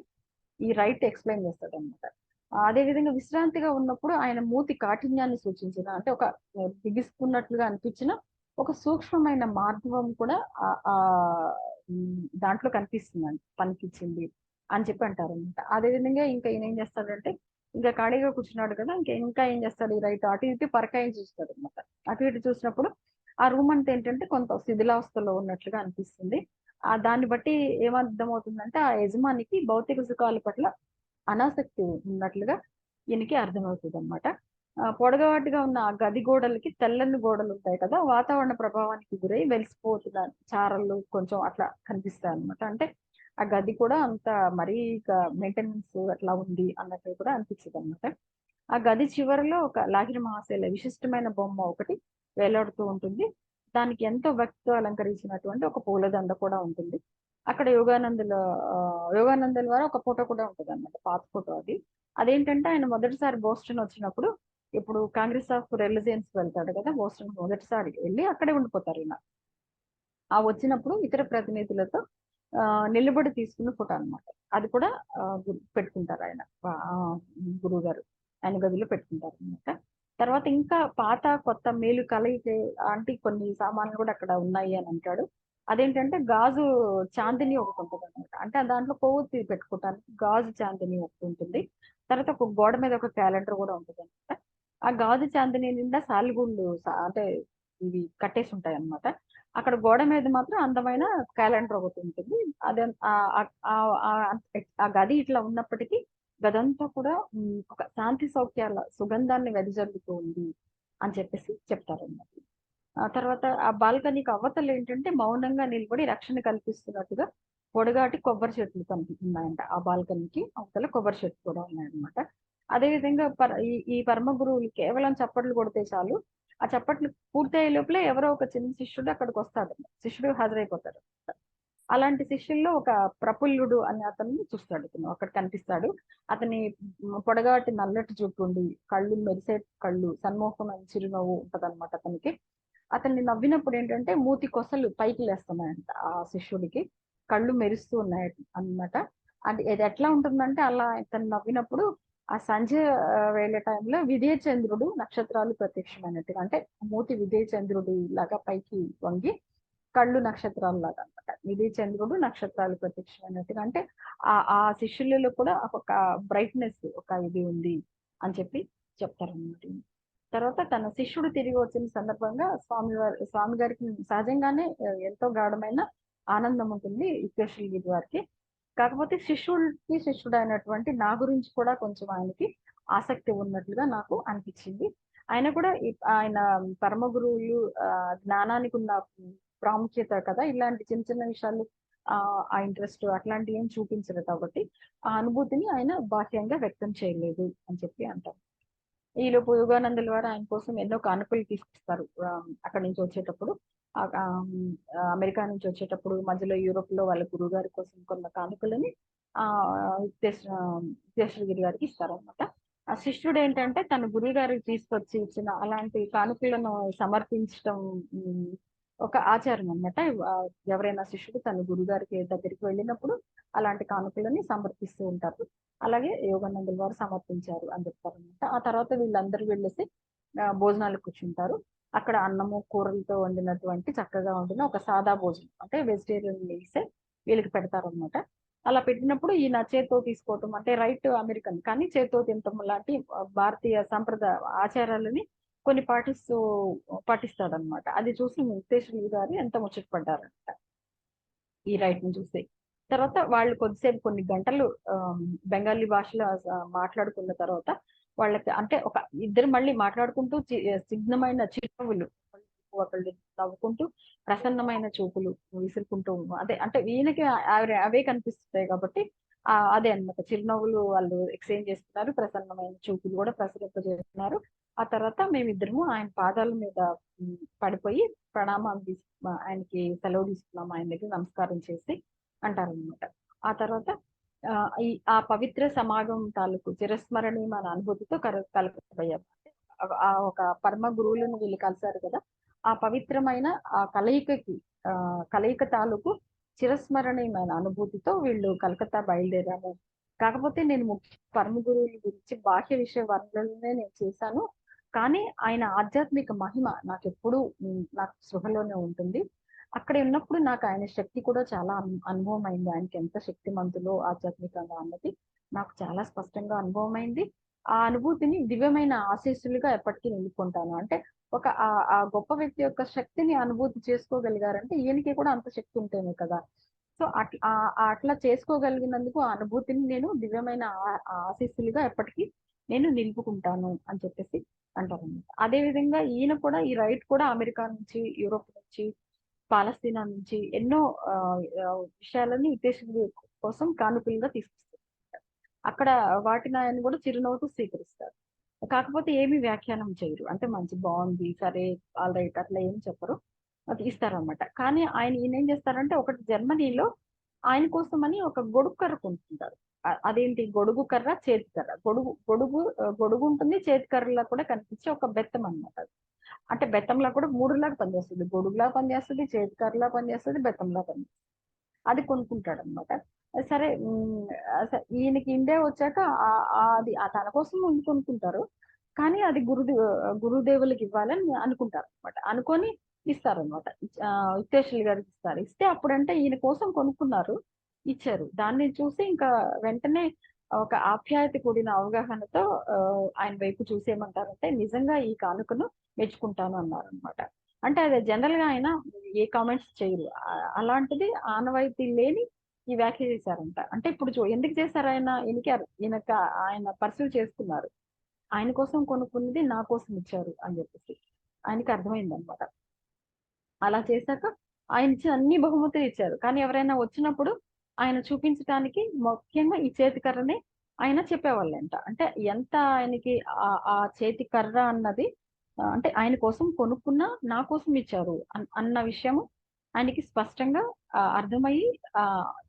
ఈ రైట్ ఎక్స్ప్లెయిన్ చేస్తాడు అనమాట. అదే విధంగా విశ్రాంతిగా ఉన్నప్పుడు ఆయన మూతి కాఠిన్యాన్ని సూచించిన, అంటే ఒక బిగుసుకున్నట్లుగా అనిపించిన ఒక సూక్ష్మమైన మార్గం కూడా ఆ దాంట్లో కనిపిస్తుందండి, పనికిచ్చింది అని చెప్పి అంటారు అనమాట. అదే విధంగా ఇంకా ఈయన ఏం చేస్తాడంటే, ఇంకా ఖాళీగా కూర్చున్నాడు కదా, ఇంకా ఏం చేస్తాడు, ఈ రైట్ అటు ఇటు పరకాయం చూస్తాడు అనమాట. అటు ఇటు చూసినప్పుడు ఆ రూమ్ అంతా ఏంటంటే కొంత శిథిలావస్థలో ఉన్నట్లుగా అనిపిస్తుంది. దాన్ని బట్టి ఏమర్థమవుతుందంటే, ఆ యజమానికి భౌతిక సుఖాల పట్ల అనాసక్తి ఉన్నట్లుగా ఈయనకి అర్థమవుతుంది అనమాట. పొడగాటిగా ఉన్న ఆ గది గోడలకి తెల్లని గోడలు ఉంటాయి కదా, వాతావరణ ప్రభావానికి గురై వెలిసిపోతున్న చారలు కొంచెం అట్లా కనిపిస్తాయి అనమాట. అంటే ఆ గది కూడా అంత మరీ మెయింటెనెన్స్ అట్లా ఉంది అన్నట్టు కూడా అనిపించింది అనమాట. ఆ గది చివరిలో ఒక లాహిరి మహాశైల విశిష్టమైన బొమ్మ ఒకటి వేలాడుతూ ఉంటుంది. దానికి ఎంతో భక్తితో అలంకరించినటువంటి ఒక పూలదండ కూడా ఉంటుంది. అక్కడ యోగానందుల వారు ఒక ఫోటో కూడా ఉంటుంది అనమాట, పాత ఫోటో అది. అదేంటంటే ఆయన మొదటిసారి బోస్టన్ వచ్చినప్పుడు, ఇప్పుడు కాంగ్రెస్ ఆఫ్ రిలీజియన్స్ వెళ్తాడు కదా బోస్టన్, మొదటిసారి వెళ్ళి అక్కడే ఉండిపోతారు ఈయన. ఆ వచ్చినప్పుడు ఇతర ప్రతినిధులతో నిలబడి తీసుకున్న ఫోటో అన్నమాట. అది కూడా పెట్టుకుంటారు ఆయన, గురువు గారు ఆయన గదిలో పెట్టుకుంటారు అనమాట. తర్వాత ఇంకా పాత కొత్త మేలు కలయిక అంటే కొన్ని సామాన్లు కూడా అక్కడ ఉన్నాయి అని అంటాడు. అదేంటంటే గాజు చాందిని ఒకటి ఉంటుంది అనమాట. అంటే దాంట్లో కొవ్వొత్తి పెట్టుకోవటానికి గాజు చాందిని ఒకటి ఉంటుంది. తర్వాత ఒక గోడ మీద ఒక క్యాలెండర్ కూడా ఉంటుంది అనమాట. ఆ గాజు చాందిని నిండా సాలిగుళ్ళు అంటే ఇవి కట్టేసి ఉంటాయి అన్నమాట. అక్కడ గోడ మీద మాత్రం అందమైన క్యాలెండర్ ఒకటి ఉంటుంది. అదే ఆ గది ఇట్లా ఉన్నప్పటికీ గదంతా కూడా ఒక శాంతి సౌఖ్యాల సుగంధాన్ని వెదజల్లుతూ ఉంది అని చెప్పేసి చెప్తారన్నమాట. ఆ తర్వాత ఆ బాల్కనీకి అవతల ఏంటంటే మౌనంగా నిలబడి రక్షణ కల్పిస్తున్నట్టుగా పొడగాటి కొబ్బరి చెట్లు కనిపిస్తున్నాయంట. ఆ బాల్కనీకి అవతల కొబ్బరి చెట్లు కూడా ఉన్నాయన్నమాట. అదే విధంగా ఈ పరమ గురువులు కేవలం చప్పట్లు కొడితే చాలు, ఆ చప్పట్లు పూర్తయ్యే లోపలే ఎవరో ఒక చిన్న శిష్యుడు అక్కడికి వస్తాడు, శిష్యుడు హాజరైపోతాడు. అలాంటి శిష్యుల్లో ఒక ప్రఫుల్లుడు అనే అతన్ని చూస్తాడు, ఇతను అక్కడ కనిపిస్తాడు. అతని పొడగాటి నల్లటి జుట్టు ఉండి, కళ్ళు మెరిసే కళ్ళు, సన్మోహమైన చిరునవ్వు ఉంటదన్నమాట అతనికి. అతన్ని నవ్వినప్పుడు ఏంటంటే మూతి కొసలు పైకి లేస్తున్నాయంట ఆ శిష్యుడికి, కళ్ళు మెరుస్తూ ఉన్నాయి అన్నమాట. అది ఇది ఎట్లా ఉంటుందంటే అలా ఇతను నవ్వినప్పుడు ఆ సంధ్య వేళ టైంలో విజయ చంద్రుడు నక్షత్రాలు ప్రత్యక్షమైనట్టుగా, అంటే మూతి విజయ చంద్రుడి లాగా పైకి వంగి కళ్ళు నక్షత్రాలు లాగా అనమాట. విజయ చంద్రుడు నక్షత్రాలు ప్రత్యక్షమైనట్టుగా, అంటే ఆ శిష్యులలో కూడా ఒక బ్రైట్నెస్, ఒక ఇది ఉంది అని చెప్పి చెప్తారన్నమాట. తర్వాత తన శిష్యుడు తిరిగి వచ్చిన సందర్భంగా స్వామి గారికి సహజంగానే ఎంతో గాఢమైన ఆనందం ఉంటుంది విశ్వేశ్వరగిరి వారికి. కాకపోతే శిష్యుడు అయినటువంటి నా గురించి కూడా కొంచెం ఆయనకి ఆసక్తి ఉన్నట్లుగా నాకు అనిపించింది. ఆయన కూడా ఆయన పరమ గురువులు జ్ఞానానికి ఉన్న ప్రాముఖ్యత కదా, ఇలాంటి చిన్న చిన్న విషయాలు ఆ ఇంట్రెస్ట్ అట్లాంటివి ఏం చూపించరు కాబట్టి ఆ అనుభూతిని ఆయన బాహ్యంగా వ్యక్తం చేయలేదు అని చెప్పి అంటారు. ఈలోపు యోగానందుల వారు ఆయన కోసం ఎన్నో కానుకలు తీసుకొస్తారు. అక్కడి నుంచి వచ్చేటప్పుడు అమెరికా నుంచి వచ్చేటప్పుడు మధ్యలో యూరోప్ లో వాళ్ళ గురువు గారి కోసం కొన్న కానుకలని ఆ విశ్వేశ్వరగిరి గారికి ఇస్తారనమాట. ఆ శిష్యుడు ఏంటంటే తన గురువు గారికి తీసుకొచ్చి ఇచ్చిన అలాంటి కానుకలను సమర్పించడం ఒక ఆచారం అనమాట. ఎవరైనా శిష్యుడు తన గురుగారికి దగ్గరికి వెళ్ళినప్పుడు అలాంటి కానుకలని సమర్పిస్తూ ఉంటారు. అలాగే యోగానందుల వారు సమర్పించారు అని చెప్తారనమాట. ఆ తర్వాత వీళ్ళందరూ వెళ్ళేసి భోజనాలు కూర్చుంటారు. అక్కడ అన్నము కూరలతో వండినటువంటి చక్కగా వండిన ఒక సాదా భోజనం, అంటే వెజిటేరియన్ మీల్సే వీళ్ళకి పెడతారనమాట. అలా పెట్టినప్పుడు ఈయన చేత్తో తీసుకోవటం అంటే రైట్ అమెరికన్, కానీ చేత్తో తినటం లాంటి భారతీయ సంప్రదాయ ఆచారాలని కొన్ని పాటిస్తాడనమాట. అది చూసి ముక్తేశ్వరి గారు ఎంత ముచ్చటపడ్డారంట ఈ రైట్ ని చూసి. తర్వాత వాళ్ళు కొద్దిసేపు కొన్ని గంటలు బెంగాలీ భాషలో మాట్లాడుకున్న తర్వాత వాళ్ళకి అంటే ఒక ఇద్దరు మళ్ళీ మాట్లాడుకుంటూ సిగ్నమైన చిరునవ్వులు, ఒకళ్ళు నవ్వుకుంటూ ప్రసన్నమైన చూపులు విసురుకుంటూ, అదే అంటే ఈయనకి అవే కనిపిస్తాయి కాబట్టి అదే అన్నమాట, చిరునవ్వులు వాళ్ళు ఎక్స్చేంజ్ చేస్తున్నారు, ప్రసన్నమైన చూపులు కూడా ప్రసరింపజేస్తున్నారు. ఆ తర్వాత మేమిద్దరము ఆయన పాదాల మీద పడిపోయి ప్రణామాలు ఆయనకి సెలవు తీసుకున్నాం, ఆయన దగ్గర నమస్కారం చేసి అంటారనమాట. ఆ తర్వాత ఆ పవిత్ర సమాగం తాలూకు చిరస్మరణీయమైన అనుభూతితో కలకపోయారు. ఆ ఒక పరమ గురువులను వీళ్ళు కలిశారు కదా, ఆ పవిత్రమైన ఆ కలయిక తాలూకు చిరస్మరణీయమైన అనుభూతితో వీళ్ళు కలకత్తా బయలుదేరాము. కాకపోతే నేను పరమ గురువుల గురించి బాహ్య విషయ వర్ణననే నేను చేశాను, కానీ ఆయన ఆధ్యాత్మిక మహిమ నాకు ఎప్పుడు నాకు స్పృహలోనే ఉంటుంది. అక్కడ ఉన్నప్పుడు నాకు ఆయన శక్తి కూడా చాలా అనుభవం అయింది. ఆయనకి ఎంత శక్తిమంతులో ఆధ్యాత్మికంగా అన్నది నాకు చాలా స్పష్టంగా అనుభవం అయింది. ఆ అనుభూతిని దివ్యమైన ఆశీస్సులుగా ఎప్పటికీ నిలుపుకుంటాను. అంటే ఒక ఆ గొప్ప వ్యక్తి యొక్క శక్తిని అనుభూతి చేసుకోగలిగారంటే ఈయనకి కూడా అంత శక్తి ఉంటేనే కదా. సో అట్లా చేసుకోగలిగినందుకు ఆ అనుభూతిని నేను దివ్యమైన ఆశీస్సులుగా ఎప్పటికీ నేను నిలుపుకుంటాను అని చెప్పేసి అంటారు. అదే విధంగా ఈయన కూడా ఈ రైట్ కూడా అమెరికా నుంచి, యూరోప్ నుంచి, పాలస్తీనా నుంచి ఎన్నో విషయాలని ఉద్దేశం కోసం కానుకలుగా తీసుకొస్తారు. అక్కడ వాటిని ఆయన కూడా చిరునవ్వుతో స్వీకరిస్తారు. కాకపోతే ఏమి వ్యాఖ్యానం చేయరు, అంటే మంచి బాగుంది సరే ఆల్ రైట్ అట్లా ఏమి చెప్పరు. అది ఇస్తారనమాట. కానీ ఈయన ఏం చేస్తారంటే ఒకటి జర్మనీలో ఆయన కోసమని ఒక గొడుగు కర్ర కొనుక్కుంటారు. అదేంటి గొడుగు కర్ర, చేతి కర్ర. గొడుగు ఉంటుంది. చేతి కర్రలా కూడా కనిపించే ఒక బెత్తం అనమాట అది. అంటే బెత్తంలా కూడా 3లాగా పనిచేస్తది. గొడుగులా పనిచేస్తది, చేతి కర్రలా పనిచేస్తది, బెత్తంలా పనిచేస్తది. అది కొనుక్కుంటాడనమాట. సరే ఈయనకి ఇండియా వచ్చాక అది తన కోసం ముందు కొనుక్కుంటారు. కానీ అది గురుదేవులకి ఇవ్వాలని అనుకుంటారనమాట. అనుకోని ఇస్తారనమాట. హితేషులు గారికి ఇస్తారు. ఇస్తే అప్పుడంటే ఈయన కోసం కొనుక్కున్నారు. ఇచ్చారు. దాన్ని చూసి ఇంకా వెంటనే ఒక ఆప్యాయత కూడిన అవగాహనతో ఆయన వైపు చూసి ఏమంటారంటే, నిజంగా ఈ కానుకను మెచ్చుకుంటాను అన్నారనమాట. అంటే అది జనరల్‌గా ఆయన ఏ కామెంట్స్ చేయరు. అలాంటిది ఆనవాయితీ లేని ఈ వ్యాఖ్య చేశారంట. అంటే ఇప్పుడు ఎందుకు చేశారు ఆయన? ఆయన పర్సీవ్ చేసుకున్నారు. ఆయన కోసం కొనుక్కున్నది నా కోసం ఇచ్చారు అని చెప్పేసి. ఆయనకి అర్థమైందనమాట. అలా చేశాక ఆయన ఇచ్చిన అన్ని బహుమతులు ఇచ్చారు. కానీ ఎవరైనా వచ్చినప్పుడు ఆయన చూపించటానికి ముఖ్యంగా ఈ చేతి కర్రనే ఆయన చెప్పేవాళ్ళంట. అంటే ఎంత ఆయనకి ఆ చేతి కర్ర అన్నది అంటే ఆయన కోసం కొనుక్కున్న నా కోసం ఇచ్చారు అన్న విషయము ఆయనకి స్పష్టంగా అర్థమయ్యి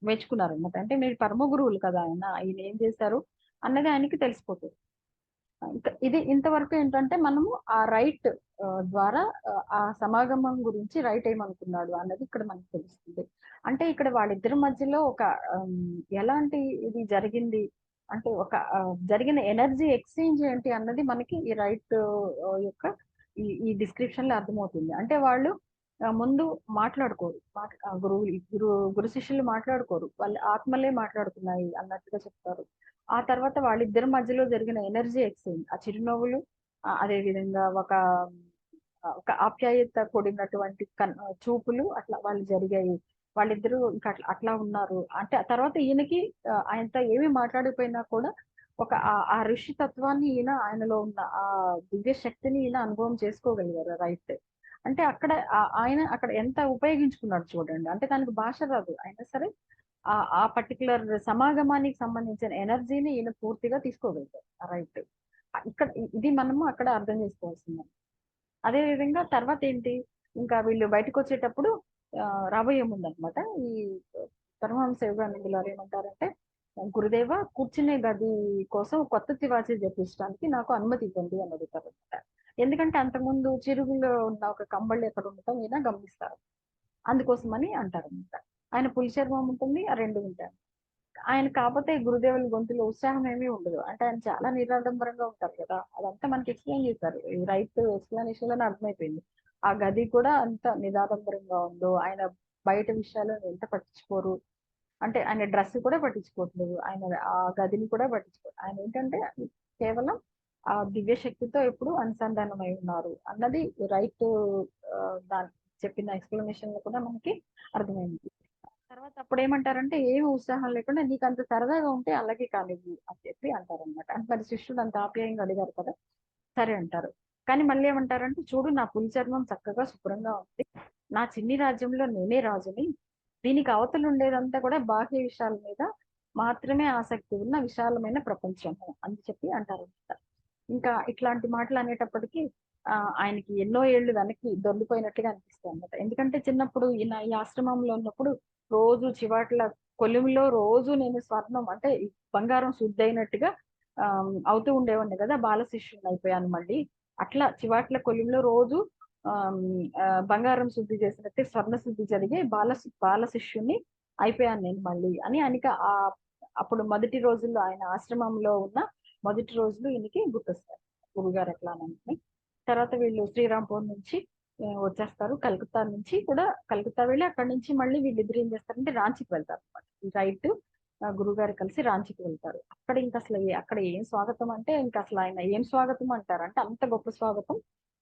మెచ్చుకున్నారనమాట. అంటే మీరు పరమ గురువులు కదా ఆయన ఏం చేశారు అన్నది ఆయనకి తెలిసిపోతుంది. ఇది ఇంతవరకు ఏంటంటే మనము ఆ రైట్ ద్వారా ఆ సమాగమం గురించి రైట్ ఏమనుకున్నాడు అన్నది ఇక్కడ మనకు తెలుస్తుంది. అంటే ఇక్కడ వాళ్ళిద్దరి మధ్యలో ఒక ఎలాంటి ఇది జరిగింది అంటే ఒక జరిగిన ఎనర్జీ ఎక్స్చేంజ్ ఏంటి అన్నది మనకి ఈ రైట్ యొక్క ఈ డిస్క్రిప్షన్ లో అర్థమవుతుంది. అంటే వాళ్ళు ముందు మాట్లాడుకోరు. గురు శిష్యులు మాట్లాడుకోరు. వాళ్ళ ఆత్మలే మాట్లాడుతున్నాయి అన్నట్టుగా చెప్తారు. ఆ తర్వాత వాళ్ళిద్దరి మధ్యలో జరిగిన ఎనర్జీ ఎక్స్చేంజ్, ఆ చిరునవ్వులు, అదే విధంగా ఒక ఆప్యాయత కూడినటువంటి చూపులు అట్లా వాళ్ళు జరిగాయి. వాళ్ళిద్దరూ ఇంకా అట్లా ఉన్నారు. అంటే ఆ తర్వాత ఈయనకి ఆయనతో ఏమీ మాట్లాడకపోయినా కూడా ఒక ఆ ఋషి తత్వాన్ని ఆయనలో ఉన్న ఆ దివ్య శక్తిని ఈయన అనుభవం చేసుకోగలిగారు రైట్. అంటే ఆయన అక్కడ ఎంత ఉపయోగించుకున్నాడు చూడండి. అంటే తనకు భాష రాదు. అయినా సరే ఆ పర్టికులర్ సమాగమానికి సంబంధించిన ఎనర్జీని ఈయన పూర్తిగా తీసుకోగలిగారు. రైట్. ఇక్కడ ఇది మనము అక్కడ అర్థం చేసుకోవాల్సింది. అదే విధంగా తర్వాత ఏంటి ఇంకా వీళ్ళు బయటకు వచ్చేటప్పుడు రాబోయే ముందనమాట ఈ పరమహంస యోగానందులు వారు ఏమంటారంటే, గురుదేవ కూర్చునే గది కోసం కొత్త తివాచీ తెప్పించడానికి నాకు అనుమతి ఇవ్వండి అని అడుగుతారు అనమాట. ఎందుకంటే అంతకుముందు చిరుగులో ఉన్న ఒక కంబళ్ళు ఎక్కడ ఉండటం ఈయన గమనిస్తారు. అందుకోసమని అంటారనమాట. ఆయన పులి చర్మం ఉంటుంది, ఆ 2 ఉంటాయి. ఆయన కాకపోతే గురుదేవుల గొంతులో ఉత్సాహం ఏమీ ఉండదు. అంటే ఆయన చాలా నిరాడంబరంగా ఉంటారు కదా! అదంతా మనకి ఎక్స్‌ప్లెయిన్ చేశారు. ఈ రైట్ ఎక్స్‌ప్లనేషన్‌లోనే అర్థమైపోయింది. ఆ గది కూడా అంత నిరాడంబరంగా ఉందో, ఆయన బయట విషయాలను ఎంత పట్టించుకోరు. అంటే ఆయన డ్రెస్ కూడా పట్టించుకోవట్లేదు. ఆయన ఆ గదిని కూడా పట్టించుకోరు. ఆయన ఏంటంటే కేవలం ఆ దివ్య శక్తితో ఎప్పుడు అనుసంధానమై ఉన్నారు అన్నది రైట్ దాని చెప్పిన ఎక్స్‌ప్లనేషన్‌లో కూడా మనకి అర్థమైంది. తర్వాత అప్పుడేమంటారంటే ఏమి ఉత్సాహం లేకుండా నీకంత సరదాగా ఉంటే అలాగే కానివ్వు అని చెప్పి అంటారనమాట. అంటే మరి శిష్యుడు అంత ఆప్యాయంగా అడిగారు కదా! సరే అంటారు. కానీ మళ్ళీ ఏమంటారంటే చూడు నా పులి చర్మం చక్కగా శుభ్రంగా ఉంది. నా చిన్ని రాజ్యంలో నేనే రాజుని. దీనికి అవతల ఉండేదంతా కూడా బాహ్య విషయాల మీద మాత్రమే ఆసక్తి ఉన్న విశాలమైన ప్రపంచము అని చెప్పి అంటారనమాట. ఇంకా ఇట్లాంటి మాటలు అనేటప్పటికి ఆయనకి ఎన్నో ఏళ్ళు వెనక్కి దొర్లిపోయినట్టుగా అనిపిస్తాయి అన్నమాట. ఎందుకంటే చిన్నప్పుడు ఈయన ఈ ఆశ్రమంలో ఉన్నప్పుడు రోజు చివాట్ల కొలువులో రోజు నేను స్వర్ణం అంటే ఈ బంగారం శుద్ధైనట్టుగా అవుతూ ఉండేవాడిని కదా! బాల శిష్యుడిని అయిపోయాను మళ్ళీ. అట్లా చివాట్ల కొలువులో రోజు బంగారం శుద్ధి చేసినట్టే స్వర్ణ శుద్ధి జరిగే బాల శిష్యుడిని అయిపోయాను నేను మళ్ళీ అని ఆయనకి అప్పుడు మొదటి రోజుల్లో ఆయన ఆశ్రమంలో ఉన్న మొదటి రోజులు ఈయనకి గుర్తొస్తాయి. గురుగారు ఎట్లా అని. తర్వాత వీళ్ళు శ్రీరాంపూర్ నుంచి వచ్చేస్తారు. కలకత్తా వెళ్ళి అక్కడి నుంచి మళ్ళీ వీళ్ళిద్దరు ఏం చేస్తారంటే రాంచీకి వెళ్తారు అనమాట. రైట్ గురుగారు కలిసి రాంచీకి వెళ్తారు. అక్కడ ఇంక అసలు అక్కడ ఏం స్వాగతం అంటే ఇంక అసలు ఆయన ఏం స్వాగతం అంటారు అంటే అంత గొప్ప స్వాగతం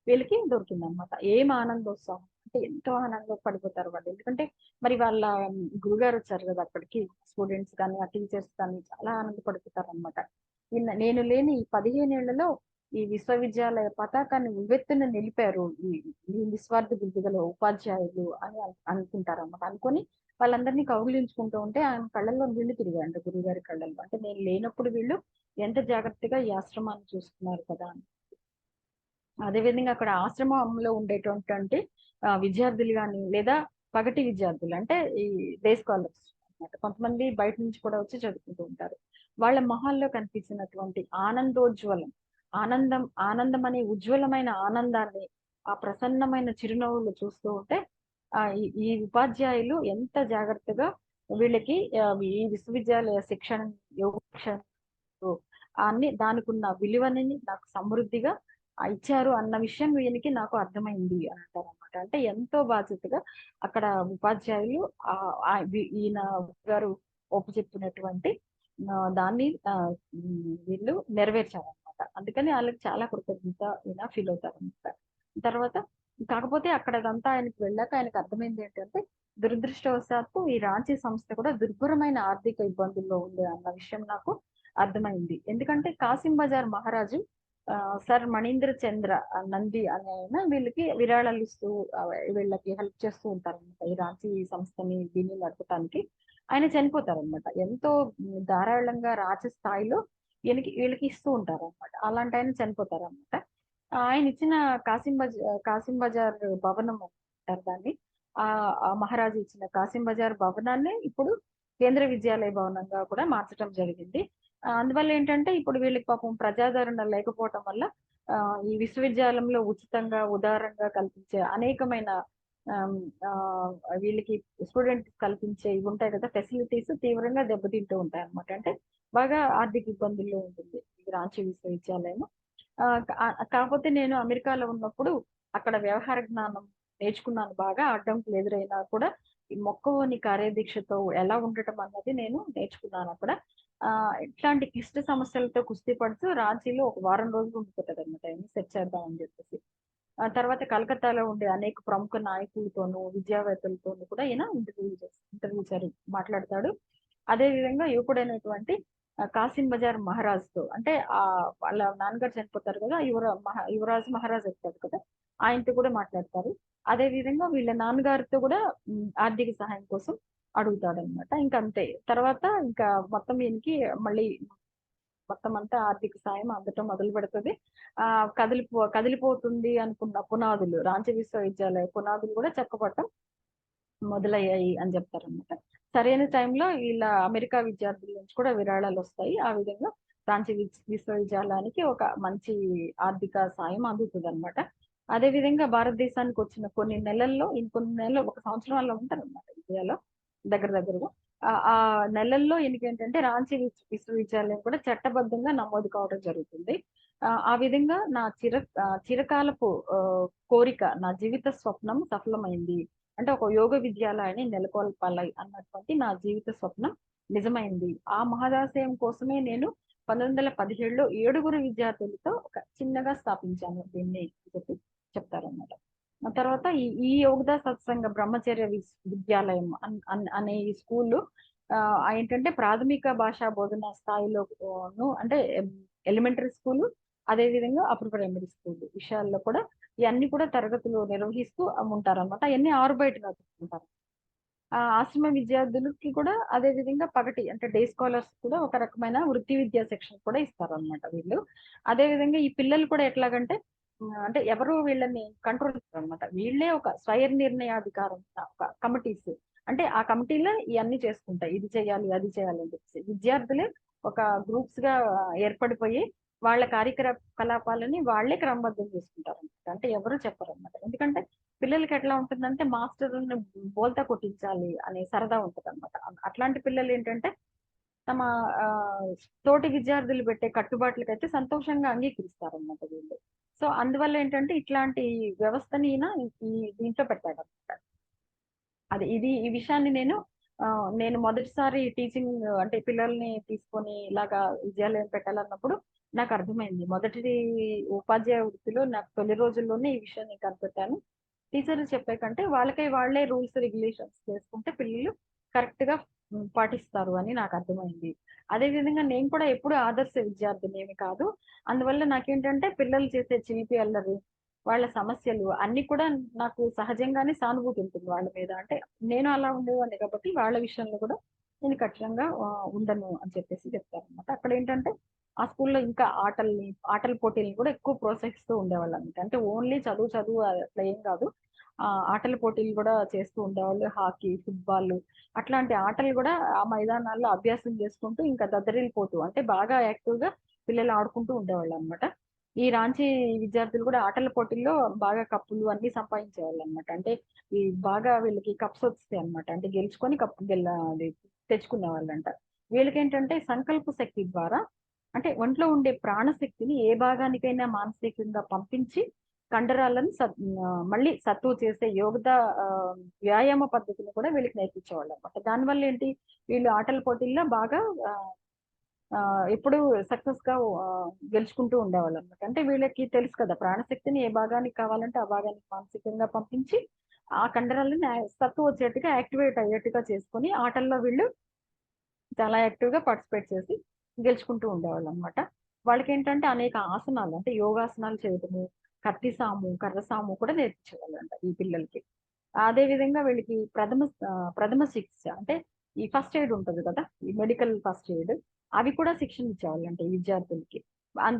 వీళ్ళకి దొరికిందనమాట. ఏం ఆనందోత్సవం అంటే ఎంతో ఆనందం పడిపోతారు వాళ్ళు. ఎందుకంటే మరి వాళ్ళ గురుగారు వచ్చారు కదా అక్కడికి. స్టూడెంట్స్ కానీ ఆ టీచర్స్ కానీ చాలా ఆనందపడిపోతారు అనమాట. నేను లేని ఈ 15 ఏళ్లలో ఈ విశ్వవిద్యాలయ పతాకాన్ని ఉవ్వెత్తున నిలిపారు ఈ నిస్వార్థ బుద్ధి గల ఉపాధ్యాయులు అని అనుకుంటారన్నమాట. అనుకొని వాళ్ళందరినీ కౌగిలించుకుంటూ ఉంటే ఆయన కళ్ళల్లో నీళ్లు తిరిగాయంట గురువుగారి కళ్ళల్లో. అంటే నేను లేనప్పుడు వీళ్ళు ఎంత జాగ్రత్తగా ఈ ఆశ్రమాన్ని చూస్తున్నారు కదా అని. అదేవిధంగా అక్కడ ఆశ్రమంలో ఉండేటువంటి విద్యార్థులు గాని, లేదా పగటి విద్యార్థులు అంటే ఈ డే స్కాలర్స్ అన్నమాట. కొంతమంది బయట నుంచి కూడా వచ్చి చదువుకుంటూ ఉంటారు. వాళ్ళ మొహాల్లో కనిపించినటువంటి ఆనందోజ్వలం, ఆనందం అనే ఉజ్వలమైన ఆనందాన్ని, ఆ ప్రసన్నమైన చిరునవ్వులు చూస్తూ ఉంటే ఈ ఉపాధ్యాయులు ఎంత జాగ్రత్తగా వీళ్ళకి ఈ విశ్వవిద్యాలయ శిక్షణ, యోగ శిక్షణ అన్ని దానికున్న విలువని నాకు సమృద్ధిగా ఇచ్చారు అన్న విషయం వీళ్ళకి నాకు అర్థమైంది అని అంటారనమాట. అంటే ఎంతో బాధ్యతగా అక్కడ ఉపాధ్యాయులు ఈయన గారు ఒప్పు చెప్పినటువంటి దాన్ని వీళ్ళు నెరవేర్చారనమాట. అందుకని వాళ్ళకి చాలా కృతజ్ఞత ఫీల్ అవుతారనమాట. తర్వాత కాకపోతే అక్కడ అదంతా ఆయనకి వెళ్ళాక ఆయనకు అర్థమైంది ఏంటంటే, దురదృష్టవశాత్తు ఈ రాంచీ సంస్థ కూడా దుర్భరమైన ఆర్థిక ఇబ్బందుల్లో ఉంది అన్న విషయం నాకు అర్థమైంది. ఎందుకంటే కాసిం బజార్ మహారాజు సర్ మణీంద్ర చంద్ర నంది అనే ఆయన వీళ్ళకి విరాళాలు ఇస్తూ వీళ్ళకి హెల్ప్ చేస్తూ ఉంటారన్నమాట. ఈ రాంచీ సంస్థని దీన్ని నడపటానికి. ఆయన చనిపోతారనమాట. ఎంతో ధారాళంగా రాజ స్థాయిలో వీళ్ళకి ఇస్తూ ఉంటారన్నమాట. అలాంటి ఆయన చనిపోతారన్నమాట. ఆయన ఇచ్చిన కాసిం బజార్ భవనం అంటారు దాన్ని. ఆ మహారాజు ఇచ్చిన కాసిం బజార్ భవనాన్ని ఇప్పుడు కేంద్ర విద్యాలయ భవనంగా కూడా మార్చడం జరిగింది. అందువల్ల ఏంటంటే ఇప్పుడు వీళ్ళకి పాపం ప్రజాదరణ లేకపోవటం వల్ల ఈ విశ్వవిద్యాలయంలో ఉచితంగా, ఉదారంగా కల్పించే అనేకమైన వీళ్ళకి స్టూడెంట్ కల్పించే ఇవి ఉంటాయి కదా ఫెసిలిటీస్ తీవ్రంగా దెబ్బతింటూ ఉంటాయి అన్నమాట. అంటే బాగా ఆర్థిక ఇబ్బందుల్లో ఉంటుంది ఈ రాంచీ విశ్వవిద్యాలయం. కాకపోతే నేను అమెరికాలో ఉన్నప్పుడు అక్కడ వ్యవహార జ్ఞానం నేర్చుకున్నాను బాగా. అడ్డంకులు ఎదురైనా కూడా ఈ మొక్కవోని కార్యదీక్షతో ఎలా ఉండటం అన్నది నేను నేర్చుకున్నాను అక్కడ. ఇట్లాంటి క్లిష్ట సమస్యలతో కుస్తీ పడుతూ రాంచీలో ఒక వారం రోజులు ఉండిపోతాడన్నమాట ఆయన సెట్ చేద్దాం అని చెప్పేసి. ఆ తర్వాత కలకత్తాలో ఉండే అనేక ప్రముఖ నాయకులతోనూ, విద్యావేత్తలతోనూ కూడా ఈయన ఇంటర్వ్యూ మాట్లాడతాడు. అదే విధంగా యువకుడైనటువంటి కాసిం బజార్ మహారాజ్‌తో అంటే వాళ్ళ నాన్నగారు చనిపోతారు కదా! యువరాజు మహారాజ్ అవుతాడు కదా! ఆయనతో కూడా మాట్లాడతారు. అదే విధంగా వీళ్ళ నాన్నగారితో కూడా ఆర్థిక సహాయం కోసం అడుగుతాడనమాట. ఇంకంతే. తర్వాత ఇంకా మొత్తం ఈయనకి మళ్ళీ మొత్తం అంతా ఆర్థిక సాయం అందటం మొదలుపెడతది. కదిలిపోతుంది అనుకున్న పునాదులు, రాంచీ విశ్వవిద్యాలయ పునాదులు కూడా చెక్కపడటం మొదలయ్యాయి అని చెప్తారనమాట. సరైన టైంలో ఇలా అమెరికా విద్యార్థుల నుంచి కూడా విరాళాలొస్తాయి. ఆ విధంగా రాంచీ విశ్వవిద్యాలయానికి ఒక మంచి ఆర్థిక సాయం అందుతుందనమాట. అదే విధంగా భారతదేశానికి వచ్చిన కొన్ని నెలల్లో ఇంకొన్ని నెలలు ఒక సంవత్సరం అలా ఉంటారనమాట ఇండియాలో దగ్గర దగ్గరగా. ఆ నెలల్లో ఈయనకేంటంటే రాంచీ విశ్వవిద్యాలయం కూడా చట్టబద్ధంగా నమోదు కావడం జరుగుతుంది. ఆ విధంగా నా చిరకాలపు కోరిక, నా జీవిత స్వప్నం సఫలమైంది. అంటే ఒక యోగ విద్యాలయాన్ని నెలకొల్పాలి అన్నటువంటి నా జీవిత స్వప్నం నిజమైంది. ఆ మహదాశయం కోసమే నేను 1917లో 7 విద్యార్థులతో ఒక చిన్నగా స్థాపించాను దీన్ని అని చెప్పి చెప్తారన్నమాట. ఆ తర్వాత ఈ యోగదా సత్సంగ బ్రహ్మచర్య విద్యాలయం అనే ఈ స్కూలు ఏంటంటే ప్రాథమిక భాషా బోధన స్థాయిలోను అంటే ఎలిమెంటరీ స్కూలు, అదే విధంగా అప్పర్ ప్రైమరీ స్కూల్ విషయాల్లో కూడా ఇవన్నీ కూడా తరగతులు నిర్వహిస్తూ ఉంటారన్నమాట. అయన్నీ ఆరుబయట నడుపుకుంటారు. ఆశ్రమ విద్యార్థులకి కూడా అదే విధంగా పగటి అంటే డే స్కాలర్స్ కూడా ఒక రకమైన వృత్తి విద్యా శిక్షణ కూడా ఇస్తారన్నమాట వీళ్ళు. అదే విధంగా ఈ పిల్లలు కూడా ఎట్లాగంటే అంటే ఎవరు వీళ్ళని కంట్రోల్ చేస్తారన్నమాట. వీళ్ళే ఒక స్వయం నిర్ణయాధికారం ఒక కమిటీస్. అంటే ఆ కమిటీలో ఇవన్నీ చేసుకుంటాయి. ఇది చేయాలి, అది చేయాలి అని చెప్పేసి. విద్యార్థులే ఒక గ్రూప్స్ గా ఏర్పడిపోయి వాళ్ళ కార్యకలాపాలని వాళ్ళే క్రమబద్ధం చేసుకుంటారన్నమాట. అంటే ఎవరు చెప్పరన్నమాట. ఎందుకంటే పిల్లలకి ఎట్లా ఉంటుందంటే మాస్టర్‌ని బోల్తా కొట్టించాలి అనే సరదా ఉంటదన్నమాట. అట్లాంటి పిల్లలు ఏంటంటే తమ ఆహ్, తోటి విద్యార్థులు పెట్టే కట్టుబాట్లకైతే సంతోషంగా అంగీకరిస్తారన్నమాట వీళ్ళు. సో, అందువల్ల ఏంటంటే ఇట్లాంటి వ్యవస్థని ఈయన ఈ దీంట్లో పెట్టాడన్నమాట. ఈ విషయాన్ని నేను మొదటిసారి టీచింగ్ అంటే పిల్లల్ని తీసుకొని ఇలాగా విద్యాలయం పెట్టాలన్నప్పుడు నాకు అర్థమైంది. మొదటి ఉపాధ్యాయ వృత్తిలో నాకు తొలి రోజుల్లోనే ఈ విషయాన్ని కనిపెట్టాను. టీచర్లు చెప్పే కంటే వాళ్ళే రూల్స్, రెగ్యులేషన్స్ చేసుకుంటే పిల్లలు కరెక్ట్‌గా పాటిస్తారు అని నాకు అర్థమైంది. అదే విధంగా నేను కూడా ఎప్పుడు ఆదర్శ విద్యార్థినేమి కాదు. అందువల్ల నాకేంటంటే పిల్లలు చేసే చిలిపి అల్లరి, వాళ్ళ సమస్యలు అన్నీ కూడా నాకు సహజంగానే సానుభూతి ఉంటుంది వాళ్ళ మీద. అంటే నేను అలా ఉండేవాడిని కాబట్టి వాళ్ళ విషయంలో కూడా నేను కఠినంగా ఉండను అని చెప్పేసి చెప్తారనమాట. అక్కడ ఏంటంటే ఆ స్కూల్లో ఇంకా ఆటల పోటీలను కూడా ఎక్కువ ప్రోత్సహిస్తూ ఉండేవాళ్ళు అనమాట. అంటే ఓన్లీ చదువు చదువు అట్లా ఏం కాదు. ఆటల పోటీలు కూడా చేస్తూ ఉండేవాళ్ళు. హాకీ, ఫుట్బాల్ అట్లాంటి ఆటలు కూడా ఆ మైదానాల్లో అభ్యాసం చేసుకుంటూ ఇంకా దద్దరిల్లిపోతూ అంటే బాగా యాక్టివ్ గా పిల్లలు ఆడుకుంటూ ఉండేవాళ్ళు అనమాట. ఈ రాంచీ విద్యార్థులు కూడా ఆటల పోటీల్లో బాగా కప్పులు అన్ని సంపాదించేవాళ్ళు అనమాట. అంటే ఈ బాగా వీళ్ళకి కప్స్ వస్తాయి అనమాట. అంటే గెలుచుకొని కప్పు అది తెచ్చుకునే వాళ్ళంట. వీళ్ళకేంటంటే సంకల్ప శక్తి ద్వారా అంటే ఒంట్లో ఉండే ప్రాణశక్తిని ఏ భాగానికైనా మానసికంగా పంపించి కండరాలను మళ్ళీ సత్తువ చేసే ఆ, వ్యాయామ పద్ధతిని కూడా వీళ్ళకి నేర్పించేవాళ్ళు అనమాట. దానివల్ల ఏంటి, వీళ్ళు ఆటల పోటీల్లో బాగా ఆ, ఆ, ఎప్పుడు సక్సెస్ గా గెలుచుకుంటూ ఉండేవాళ్ళు అనమాట. అంటే వీళ్ళకి తెలుసు కదా, ప్రాణశక్తిని ఏ భాగానికి కావాలంటే ఆ భాగానికి మానసికంగా పంపించి ఆ కండరాలను సత్తు వచ్చేట్టుగా యాక్టివేట్ అయ్యేట్టుగా చేసుకొని ఆటల్లో వీళ్ళు చాలా యాక్టివ్ గా పార్టిసిపేట్ చేసి గెలుచుకుంటూ ఉండేవాళ్ళు అనమాట. వాళ్ళకి ఏంటంటే అనేక ఆసనాలు అంటే యోగాసనాలు చేయటము, కత్తి కర్ర సాము కూడా నేర్పించేవాళ్ళంట ఈ పిల్లలకి. అదే విధంగా వీళ్ళకి ప్రథమ చికిత్స అంటే ఈ ఫస్ట్ ఎయిడ్ ఉంటుంది కదా, ఈ మెడికల్ ఫస్ట్ ఎయిడ్ అవి కూడా శిక్షణ ఇచ్చేవాళ్ళంట ఈ విద్యార్థులకి.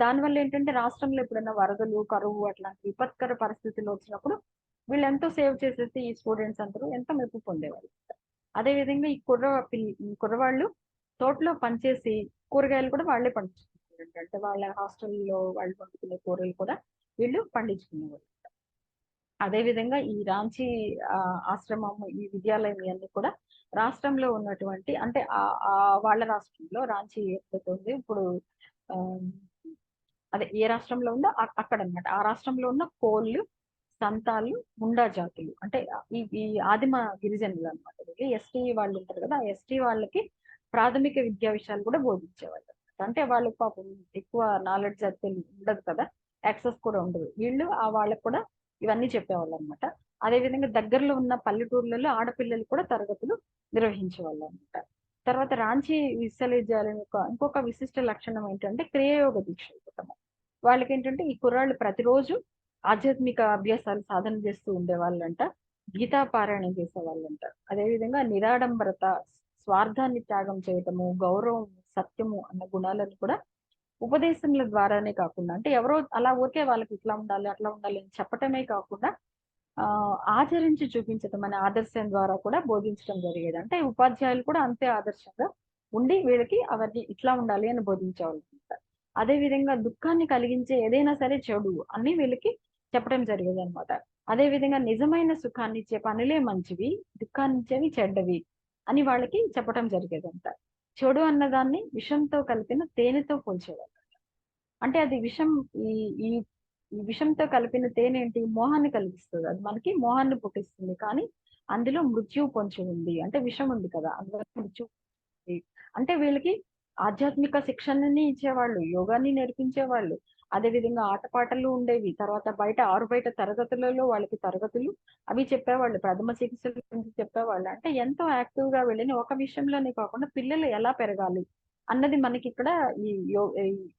దానివల్ల ఏంటంటే రాష్ట్రంలో ఎప్పుడైనా వరదలు, కరువు అట్లాంటి విపత్కర పరిస్థితులు వచ్చినప్పుడు వీళ్ళు ఎంతో సేవ్ చేసేసి ఈ స్టూడెంట్స్ అందరూ ఎంతో మెప్పు పొందేవాళ్ళు. అదే విధంగా ఈ కుర్రవాళ్ళు తోటలో పనిచేసి కూరగాయలు కూడా వాళ్ళే పండించుకునేవాళ్ళు. అంటే వాళ్ళ హాస్టల్లో వాళ్ళు వండుకునే కూరలు కూడా వీళ్ళు పండించుకునేవాళ్ళు. అదే విధంగా ఈ రాంచీ ఆశ్రమం, ఈ విద్యాలయం ఇవన్నీ కూడా రాష్ట్రంలో ఉన్నటువంటి అంటే ఆ వాళ్ళ రాష్ట్రంలో రాంచీ ఎక్కడైతే ఉంది ఇప్పుడు ఆ, అదే ఏ రాష్ట్రంలో ఉందో అక్కడ అన్నమాట. ఆ రాష్ట్రంలో ఉన్న కోళ్ళు, సంతాలు, ముండా జాతులు అంటే ఈ ఆదిమ గిరిజనులు అనమాట. ఎస్టీ వాళ్ళు ఉంటారు కదా, ఆ ఎస్టీ వాళ్ళకి ప్రాథమిక విద్యా విషయాలు కూడా బోధించేవాళ్ళు అన్నమాట. అంటే వాళ్ళకి పాపం ఎక్కువ నాలెడ్జ్ అది ఉండదు కదా, యాక్సెస్ కూడా ఉండదు. వీళ్ళు వాళ్ళకి కూడా ఇవన్నీ చెప్పేవాళ్ళు అనమాట. అదే విధంగా దగ్గరలో ఉన్న పల్లెటూర్లలో ఆడపిల్లలు కూడా తరగతులు నిర్వహించేవాళ్ళు అనమాట. తర్వాత రాంచీ విశ్వవిద్యాలయం యొక్క ఇంకొక విశిష్ట లక్షణం ఏంటంటే క్రియాయోగ దీక్ష ఇవ్వటం. వాళ్ళకి ఏంటంటే ఈ కుర్రాళ్ళు ప్రతిరోజు ఆధ్యాత్మిక అభ్యాసాలు సాధన చేస్తూ ఉండేవాళ్ళంట. గీతా పారాయణం చేసేవాళ్ళంట. అదేవిధంగా నిరాడంబరత, స్వార్థాన్ని త్యాగం చేయటము, గౌరవం, సత్యము అన్న గుణాలను కూడా ఉపదేశముల ద్వారానే కాకుండా అంటే ఎవరో అలా ఊరికే వాళ్ళకి ఇట్లా ఉండాలి అట్లా ఉండాలి అని చెప్పటమే కాకుండా ఆ ఆచరించి చూపించటం అనే ఆదర్శం ద్వారా కూడా బోధించడం జరిగేది. అంటే ఉపాధ్యాయులు కూడా అంతే ఆదర్శంగా ఉండి వీళ్ళకి అవన్నీ ఇట్లా ఉండాలి అని బోధించేవాళ్ళు. అదే విధంగా దుఃఖాన్ని కలిగించే ఏదైనా సరే చెడు అని వీళ్ళకి చెప్పడం జరిగేది అనమాట. అదే విధంగా నిజమైన సుఖాన్ని ఇచ్చే పనులే మంచివి, దుఃఖాన్ని ఇచ్చేవి చెడ్డవి అని వాళ్ళకి చెప్పడం జరిగేదంట. చెడు అన్నదాన్ని విషంతో కలిపిన తేనెతో పోల్చేవాళ్ళు. అంటే అది విషం, ఈ ఈ ఈ విషంతో కలిపిన తేనె ఏంటి, మోహాన్ని కలిగిస్తుంది. అది మనకి మోహాన్ని పుట్టిస్తుంది. కానీ అందులో మృత్యువు పొంచి ఉంది. అంటే విషం ఉంది కదా, అందులో మృత్యు ఉంది. అంటే వీళ్ళకి ఆధ్యాత్మిక శిక్షణని ఇచ్చేవాళ్ళు, యోగాని నేర్పించేవాళ్ళు. అదే విధంగా ఆటపాటలు ఉండేవి. తర్వాత బయట తరగతులలో వాళ్ళకి తరగతులు అవి చెప్పేవాళ్ళు. ప్రథమ చికిత్సల గురించి చెప్పేవాళ్ళు. అంటే ఎంతో యాక్టివ్ గా వెళ్ళిన ఒక విషయంలోనే కాకుండా పిల్లలు ఎలా పెరగాలి అన్నది మనకి ఇక్కడ ఈ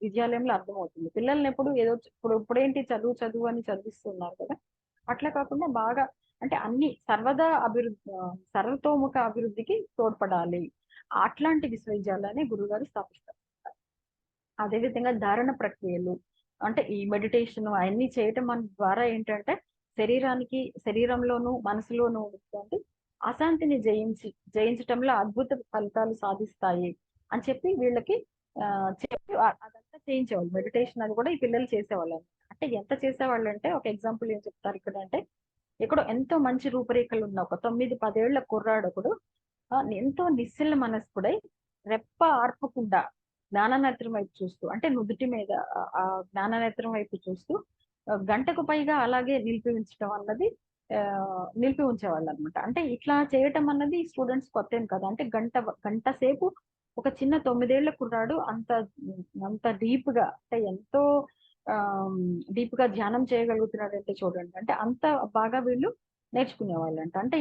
విద్యాలయంలో అర్థమవుతుంది. పిల్లల్ని ఎప్పుడు ఏదో ఇప్పుడేంటి చదువు చదువు అని చదివిస్తున్నారు కదా, అట్లా కాకుండా బాగా అంటే అన్ని సర్వతోముఖ అభివృద్ధికి తోడ్పడాలి. అట్లాంటి విశ్వవిద్యాలయాన్ని గురుగారు స్థాపిస్తారు. అదేవిధంగా ధారణ ప్రక్రియలు అంటే ఈ మెడిటేషన్ అవన్నీ చేయటం మన ద్వారా ఏంటంటే శరీరంలోను మనసులోను ఉన్నటువంటి అశాంతిని జయించటంలో అద్భుత ఫలితాలు సాధిస్తాయి అని చెప్పి వీళ్ళకి చెప్పి అదంతా చేయించేవాళ్ళు. మెడిటేషన్ అది కూడా ఈ పిల్లలు చేసేవాళ్ళు. అంటే ఎంత చేసేవాళ్ళు అంటే ఒక ఎగ్జాంపుల్ ఏం చెప్తారు ఇక్కడ అంటే, ఇక్కడ ఎంతో మంచి రూపురేఖలు ఉన్న ఒక 9-10 ఏళ్ల కుర్రాడు ఒకడు ఎంతో నిశ్చల మనస్కుడై రెప్ప ఆర్పకుండా జ్ఞాననేత్రం వైపు చూస్తూ అంటే నుదుటి మీద ఆ జ్ఞాననేత్రం వైపు చూస్తూ గంటకు పైగా అలాగే నిలిపి ఉంచడం అన్నది ఆ నిలిపి ఉంచేవాళ్ళు అనమాట. అంటే ఇట్లా చేయటం అన్నది స్టూడెంట్స్ కొత్త ఏం కదా. అంటే గంట సేపు ఒక చిన్న 9 ఏళ్ల కుర్రాడు అంత అంత డీప్ గా అంటే ఎంతో ఆ డీప్ గా ధ్యానం చేయగలుగుతున్నాడు అంటే చూడండి. అంటే అంత బాగా వీళ్ళు నేర్చుకునేవాళ్ళంట. అంటే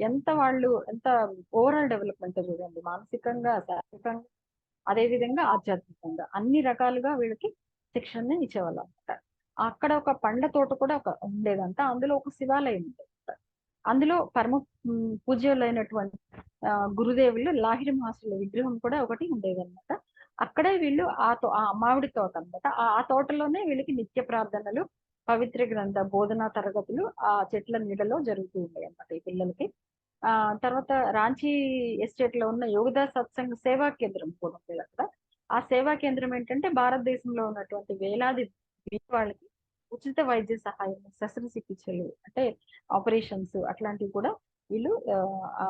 ఎంత వాళ్ళు ఎంత ఓవరాల్ డెవలప్మెంట్ చూడండి, మానసికంగా, శారీరకంగా, అదే విధంగా ఆధ్యాత్మికంగా అన్ని రకాలుగా వీళ్ళకి శిక్షణ ఇచ్చేవాళ్ళు అనమాట. అక్కడ ఒక పండ్ల తోట కూడా ఒక ఉండేదంట. అందులో ఒక శివాలయం ఉండేదంట. అందులో పరమ పూజ్యులైనటువంటి గురుదేవులు లాహిరి మహర్షుల విగ్రహం కూడా ఒకటి ఉండేదన్నమాట. అక్కడే వీళ్ళు ఆ మామిడి తోట అన్నమాట. ఆ తోటలోనే వీళ్ళకి నిత్య ప్రార్థనలు, పవిత్ర గ్రంథ బోధనా తరగతులు ఆ చెట్ల నీడలో జరుగుతూ ఉంటాయి అన్నమాట ఈ పిల్లలకి. తర్వాత రాంచీ ఎస్టేట్ లో ఉన్న యోగదాస్ సత్సంగ్ సేవా కేంద్రం కూడా ఉండేది అక్కడ. ఆ సేవా కేంద్రం ఏంటంటే భారతదేశంలో ఉన్నటువంటి వేలాది వాళ్ళకి ఉచిత వైద్య సహాయం, శస్త్రచికిత్సలు అంటే ఆపరేషన్స్ అట్లాంటివి కూడా వీళ్ళు ఆ,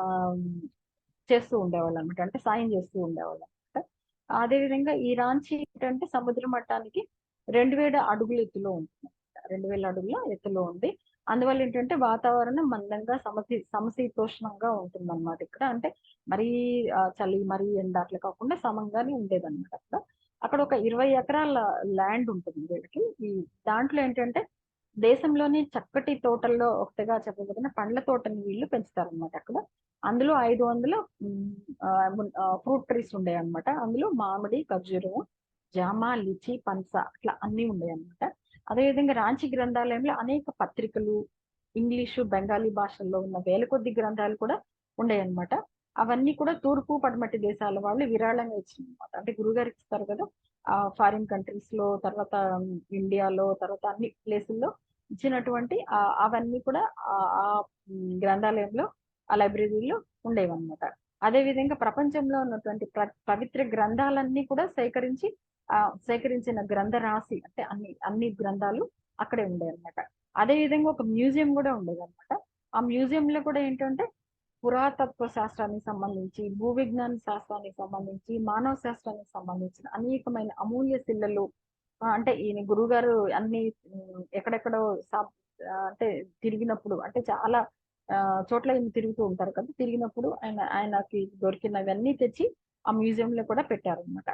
చేస్తూ ఉండేవాళ్ళు అనమాట. అంటే సాయం చేస్తూ ఉండేవాళ్ళు అనమాట. అదేవిధంగా ఈ రాంచీ ఏంటంటే సముద్ర మట్టానికి 2000 అడుగుల ఎత్తులో ఉంటుంది. 2000 అడుగుల ఎత్తులో ఉంది. అందువల్ల ఏంటంటే వాతావరణం మందంగా సమశీతోష్ణంగా ఉంటుందన్నమాట ఇక్కడ. అంటే మరీ చలి, మరీ ఎండ అట్లా కాకుండా సమంగానే ఉండేదన్నమాట అక్కడ. అక్కడ ఒక 20 ఎకరాల ల్యాండ్ ఉంటుంది వీళ్ళకి. ఈ దాంట్లో ఏంటంటే దేశంలోని చక్కటి తోటల్లో ఒకటిగా చెప్పబడిన పండ్ల తోటని వీళ్ళు పెంచుతారనమాట అక్కడ. అందులో 500 ఫ్రూట్ ట్రీస్ ఉండేవి అనమాట. అందులో మామిడి, ఖర్జూరం, జామ, లిచి, పనస అట్లా అన్ని ఉండేవి అనమాట. అదేవిధంగా రాంచీ గ్రంథాలయంలో అనేక పత్రికలు, ఇంగ్లీషు, బెంగాలీ భాషల్లో ఉన్న వేల కొద్ది గ్రంథాలు కూడా ఉండేవి అనమాట. అవన్నీ కూడా తూర్పు పడమటి దేశాల వాళ్ళు విరాళంగా ఇచ్చింది అనమాట. అంటే గురుగారికి ఇస్తారు కదా, ఫారిన్ కంట్రీస్ లో, తర్వాత ఇండియాలో, తర్వాత అన్ని ప్లేసుల్లో ఇచ్చినటువంటి అవన్నీ కూడా ఆ ఆ, గ్రంథాలయంలో, ఆ లైబ్రరీలో ఉండేవన్నమాట. అదే విధంగా ప్రపంచంలో ఉన్నటువంటి పవిత్ర గ్రంథాలన్నీ కూడా సేకరించిన గ్రంథ రాశి అంటే అన్ని గ్రంథాలు అక్కడే ఉండేవి అనమాట. అదే విధంగా ఒక మ్యూజియం కూడా ఉండేది అనమాట. ఆ మ్యూజియం లో కూడా ఏంటంటే పురాతత్వ శాస్త్రానికి సంబంధించి, భూ విజ్ఞాన శాస్త్రానికి సంబంధించి, మానవ శాస్త్రానికి సంబంధించిన అనేకమైన అమూల్య శిలలు, అంటే ఈయన గురువు గారు అన్ని ఎక్కడెక్కడో అంటే తిరిగినప్పుడు, అంటే చాలా ఆ, చోట్ల ఈయన తిరుగుతూ ఉంటారు కదా, తిరిగినప్పుడు ఆయనకి దొరికినవన్నీ తెచ్చి ఆ మ్యూజియం లో కూడా పెట్టారనమాట.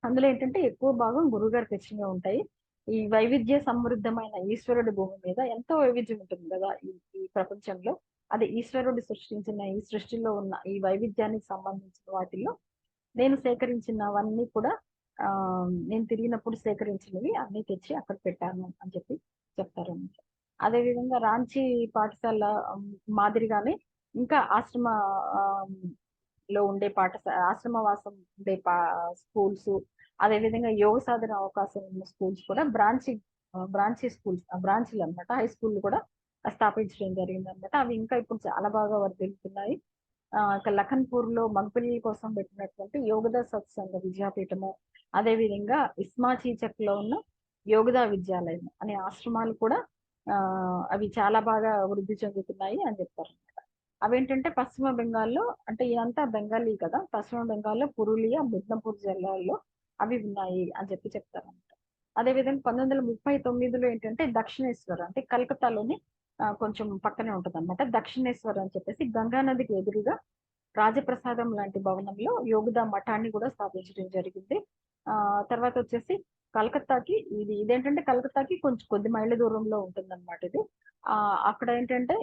అందులో ఏంటంటే ఎక్కువ భాగం గురువుగారు తెచ్చినవి ఉంటాయి. ఈ వైవిధ్య సమృద్ధమైన ఈశ్వరుడి భూమి మీద ఎంతో వైవిధ్యం ఉంటుంది కదా ఈ ప్రపంచంలో. అది ఈశ్వరుడు సృష్టించిన ఈ సృష్టిలో ఉన్న ఈ వైవిధ్యానికి సంబంధించిన వాటిల్లో నేను సేకరించినవన్నీ కూడా ఆ నేను తిరిగినప్పుడు సేకరించినవి అన్ని తెచ్చి అక్కడ పెట్టాను అని చెప్పి చెప్తారు అన్నమాట. అదేవిధంగా రాంచీ పాఠశాల మాదిరిగానే ఇంకా ఆ, లో ఉండే ఆశ్రమవాసం ఉండే స్కూల్స్, అదే విధంగా యోగ సాధన అవకాశం ఉన్న స్కూల్స్ కూడా బ్రాంచీలు అన్నమాట, హై స్కూల్ కూడా స్థాపించడం జరిగింది అనమాట. అవి ఇంకా ఇప్పుడు చాలా బాగా వర్ధిల్లుతున్నాయి. లఖన్పూర్ లో మగపిల్లల కోసం పెట్టినటువంటి యోగదా సత్సంగ విద్యాపీఠము, అదే విధంగా ఇస్మా చీచక్ లో ఉన్న యోగదా విద్యాలయం అనే ఆశ్రమాలు కూడా ఆ అవి చాలా బాగా వృద్ధి చెందుతున్నాయి అని చెప్తారు. అవేంటంటే పశ్చిమ బెంగాల్లో, అంటే ఇదంతా బెంగాలీ కదా, పశ్చిమ బెంగాల్లో పురులియా, మిడ్నాపూర్ జిల్లాల్లో అవి ఉన్నాయి అని చెప్పి చెప్తారన్నమాట. అదేవిధంగా 1939లో ఏంటంటే దక్షిణేశ్వర్ అంటే కలకత్తాలోని కొంచెం పక్కనే ఉంటది అనమాట, దక్షిణేశ్వర్ అని చెప్పేసి గంగా నదికి ఎదురుగా రాజప్రసాదం లాంటి భవనంలో యోగదా మఠాన్ని కూడా స్థాపించడం జరిగింది. ఆ తర్వాత వచ్చేసి కలకత్తాకి ఇదేంటంటే కలకత్తాకి కొంచెం కొద్ది మైళ్ళ దూరంలో ఉంటుందన్నమాట ఇది. అక్కడ ఏంటంటే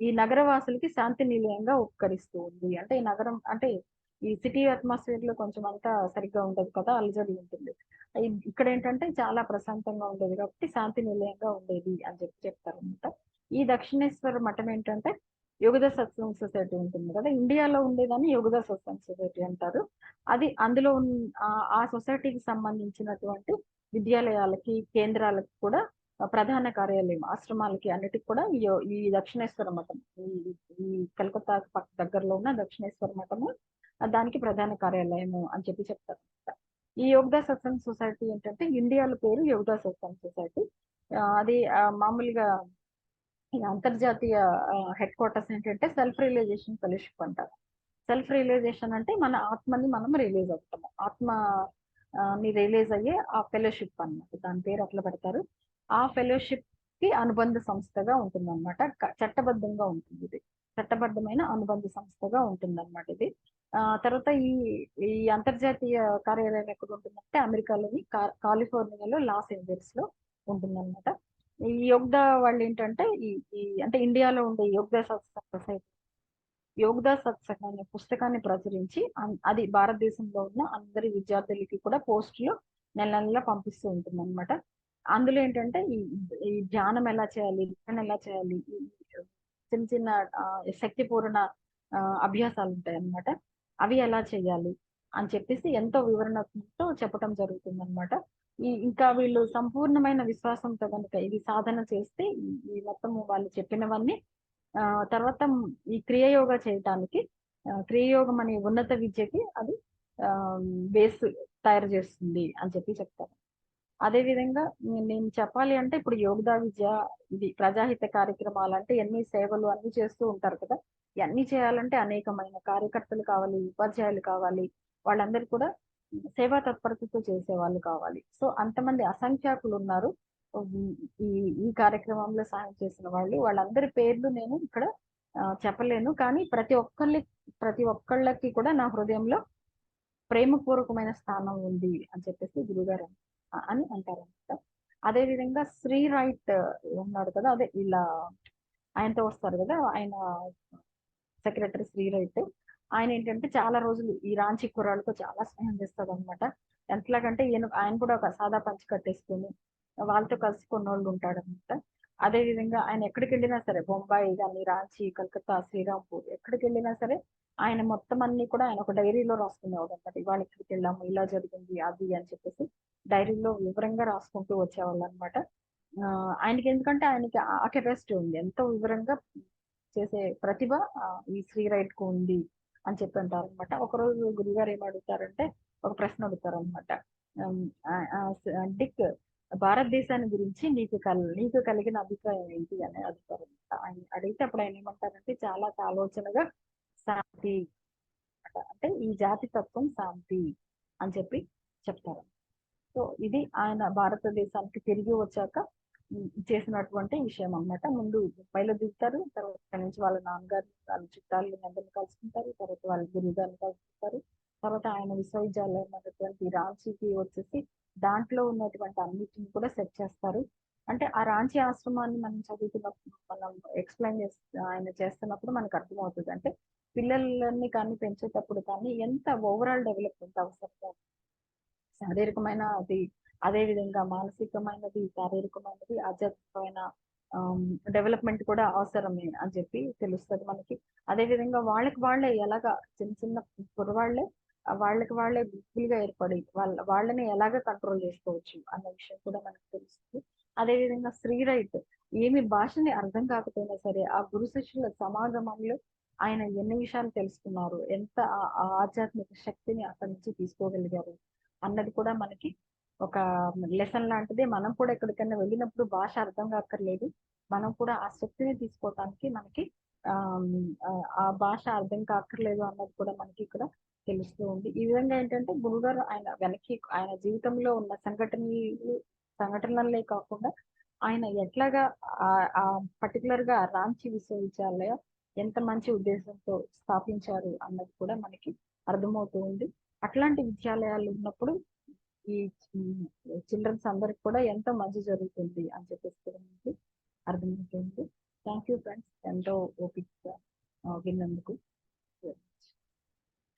ఈ నగరవాసులకి శాంతి నిలయంగా ఉపకరిస్తూ ఉంది. అంటే ఈ నగరం అంటే ఈ సిటీ అట్మాస్ఫియర్ లో కొంచెం అంతా సరిగ్గా ఉండదు కదా, అలజడి ఉంటుంది. ఇక్కడ ఏంటంటే చాలా ప్రశాంతంగా ఉండేది కాబట్టి శాంతి నిలయంగా ఉండేది అని చెప్పి చెప్తారనమాట. ఈ దక్షిణేశ్వర మఠం ఏంటంటే యోగద సత్సంగ్ సొసైటీ ఉంటుంది కదా, ఇండియాలో ఉండేదాన్ని యోగద సత్సంగ్ సొసైటీ అంటారు. అది అందులో ఆ సొసైటీకి సంబంధించినటువంటి విద్యాలయాలకి, కేంద్రాలకి కూడా ప్రధాన కార్యాలయం, ఆశ్రమాలకి అన్నిటికి కూడా ఈ దక్షిణేశ్వర మఠం, ఈ కలకత్తా దగ్గరలో ఉన్న దక్షిణేశ్వర మఠము దానికి ప్రధాన కార్యాలయము అని చెప్పి చెప్తారు. ఈ యోగదా సత్సంగ్ సొసైటీ ఏంటంటే ఇండియాలో పేరు యోగదా సత్సంగ్ సొసైటీ. అది మామూలుగా ఈ అంతర్జాతీయ హెడ్ క్వార్టర్స్ ఏంటంటే సెల్ఫ్ రియలైజేషన్ ఫెలోషిప్ అంటారు. సెల్ఫ్ రియలైజేషన్ అంటే మన ఆత్మని మనం రియలైజ్ అవుతాము, ని రియలైజ్ అయ్యే ఆ ఫెలోషిప్ అన్నమాట, దాని పేరు అట్లా పెడతారు. ఆ ఫెలోషిప్ కి అనుబంధ సంస్థగా ఉంటుంది అనమాట. చట్టబద్ధంగా ఉంటుంది ఇది, చట్టబద్ధమైన అనుబంధ సంస్థగా ఉంటుంది అనమాట ఇది. తర్వాత ఈ ఈ అంతర్జాతీయ కార్యాలయం ఎక్కడ ఉంటుందంటే అమెరికాలోని కాలిఫోర్నియాలో లాస్ ఏంజల్స్ లో ఉంటుందన్నమాట. ఈ యోగ్దా వాళ్ళు ఏంటంటే అంటే ఇండియాలో ఉండే యోగ్దా సొసైటీ యోగదా సత్సంగ్ అనే పుస్తకాన్ని ప్రచురించి అది భారతదేశంలో ఉన్న అందరి విద్యార్థులకి కూడా పోస్టులు నెల నెలలా పంపిస్తూ ఉంటుంది అనమాట. అందులో ఏంటంటే ఈ ధ్యానం ఎలా చేయాలి, ధ్యానం ఎలా చేయాలి, చిన్న చిన్న శక్తిపూరణ అభ్యాసాలు ఉంటాయి అన్నమాట. అవి ఎలా చేయాలి అని చెప్పేసి ఎంతో వివరణతో చెప్పటం జరుగుతుంది అనమాట. ఇంకా వీళ్ళు సంపూర్ణమైన విశ్వాసంతో కనుక ఇది సాధన చేస్తే ఈ మొత్తం వాళ్ళు చెప్పినవన్నీ తర్వాత ఈ క్రియాయోగ చేయటానికి క్రియాయోగం అనే ఉన్నత విద్యకి అది బేస్ తయారు చేస్తుంది అని చెప్పి చెప్తారు. అదే విధంగా నేను చెప్పాలి అంటే ఇప్పుడు యోగదా విద్య ఇది ప్రజాహిత కార్యక్రమాలు అంటే ఎన్ని సేవలు అన్ని చేస్తూ ఉంటారు కదా. ఇవన్నీ చేయాలంటే అనేకమైన కార్యకర్తలు కావాలి, ఉపాధ్యాయులు కావాలి, వాళ్ళందరూ కూడా సేవా తత్పరతతో చేసే వాళ్ళు కావాలి. సో అంతమంది అసంఖ్యాకులు ఉన్నారు ఈ ఈ కార్యక్రమంలో సహాయం చేసిన వాళ్ళు. వాళ్ళందరి పేర్లు నేను ఇక్కడ చెప్పలేను, కానీ ప్రతి ఒక్కళ్ళకి కూడా నా హృదయంలో ప్రేమపూర్వకమైన స్థానం ఉంది అని చెప్పేసి గురుగారు అని అంటారు అనమాట. అదే విధంగా శ్రీ రైట్ ఉన్నాడు కదా, అదే ఇలా ఆయనతో వస్తారు కదా, ఆయన సెక్రటరీ శ్రీ రైట్. ఆయన ఏంటంటే చాలా రోజులు ఈ రాంచీ కుర్రాళ్ళతో చాలా స్నేహం చేస్తాడు అనమాట. ఎంతలాగంటే ఆయన కూడా ఒక సాదా పంచి కట్టేసుకొని వాళ్ళతో కలిసి కొన్నోళ్ళు ఉంటాడు అనమాట. అదే విధంగా ఆయన ఎక్కడికి వెళ్ళినా సరే, బొంబాయి కానీ, రాంచీ, కలకత్తా, శ్రీరాంపూర్ ఎక్కడికి వెళ్ళినా సరే ఆయన మొత్తం అన్ని కూడా ఆయన ఒక డైరీలో రాసుకునేవాడు అనమాట. ఇవాళ ఇక్కడికి వెళ్ళాము, ఇలా జరిగింది అది అని చెప్పేసి డైరీలో వివరంగా రాసుకుంటూ వచ్చేవాళ్ళు అనమాట. ఆయనకి ఎందుకంటే ఆయనకి ఆ కెపాసిటీ ఉంది, ఎంతో వివరంగా చేసే ప్రతిభ ఈ శ్రీ రైట్ కు ఉంది అని చెప్పి అంటారు అనమాట. ఒకరోజు గురుగారు ఏం అడుగుతారంటే ఒక ప్రశ్న అడుగుతారు అనమాట. డిక్, భారతదేశాన్ని గురించి నీకు కలిగిన అభిప్రాయం ఏంటి అని అడుగుతారు. ఆయన అడిగితే అప్పుడు ఆయన ఏమంటారంటే చాలా ఆలోచనగా శాంతి, అంటే ఈ జాతి తత్వం శాంతి అని చెప్పి చెప్తారు. సో ఇది ఆయన భారతదేశానికి తిరిగి వచ్చాక చేసినటువంటి విషయం అన్నమాట. ముందు ముంబైలో దిగుతారు, తర్వాత నుంచి వాళ్ళ నాన్నగారు వాళ్ళ చుట్టాలు అందరిని కలుసుకుంటారు, తర్వాత వాళ్ళ గురువు గారిని కలుసుకుంటారు, తర్వాత ఆయన విశ్వవిద్యాలయం ఉన్నటువంటి రాంచీకి వచ్చేసి దాంట్లో ఉన్నటువంటి అన్నిటిని కూడా సెట్ చేస్తారు. అంటే ఆ రాంచీ ఆశ్రమాన్ని మనం చదువుతున్నప్పుడు, మనం ఎక్స్ప్లెయిన్ ఆయన చేస్తున్నప్పుడు మనకు అర్థమవుతుంది. అంటే పిల్లలని కానీ పెంచేటప్పుడు కానీ ఎంత ఓవరాల్ డెవలప్మెంట్ అవసరం, శారీరకమైన అది, అదే విధంగా మానసికమైనది, శారీరకమైనది, ఆధ్యాత్మికమైన డెవలప్మెంట్ కూడా అవసరమే అని చెప్పి తెలుస్తుంది మనకి. అదే విధంగా వాళ్ళే ఎలాగా చిన్న చిన్న కుర్రవాళ్లే వాళ్ళే గుంపులుగా ఏర్పడి వాళ్ళని ఎలాగ కంట్రోల్ చేసుకోవచ్చు అన్న విషయం కూడా మనకు తెలుస్తుంది. అదే విధంగా శ్రీ రైట్ ఏమి భాషని అర్థం కాకపోయినా సరే ఆ గురు శిష్యుల సమాగమంలో ఆయన ఎన్ని విషయాలు తెలుసుకున్నారు, ఎంత ఆధ్యాత్మిక శక్తిని అక్కడి నుంచి తీసుకోగలిగారు అన్నది కూడా మనకి ఒక లెసన్ లాంటిదే. మనం కూడా ఎక్కడికైనా వెళ్ళినప్పుడు భాష అర్థం కాక్కర్లేదు, మనం కూడా ఆ శక్తిని తీసుకోవటానికి మనకి ఆ భాష అర్థం కాక్కర్లేదు అన్నది కూడా మనకి ఇక్కడ తెలుస్తూ ఉంది. ఈ విధంగా ఏంటంటే గురుగారు ఆయన జీవితంలో ఉన్న సంఘటనలే కాకుండా ఆయన ఎట్లాగా ఆ పర్టికులర్ గా రాంచీ విశ్వవిద్యాలయం ఎంత మంచి ఉద్దేశంతో స్థాపించారు అన్నది కూడా మనకి అర్థమవుతూ ఉంది. అట్లాంటి విద్యాలయాలు ఉన్నప్పుడు ఈ చిల్డ్రన్స్ అందరికి కూడా ఎంతో మంచి జరుగుతుంది అని చెప్పేసి కూడా మనకి అర్థమవుతుంది. థ్యాంక్ యూ ఫ్రెండ్స్, ఎంతో ఓపిక విన్నందుకు.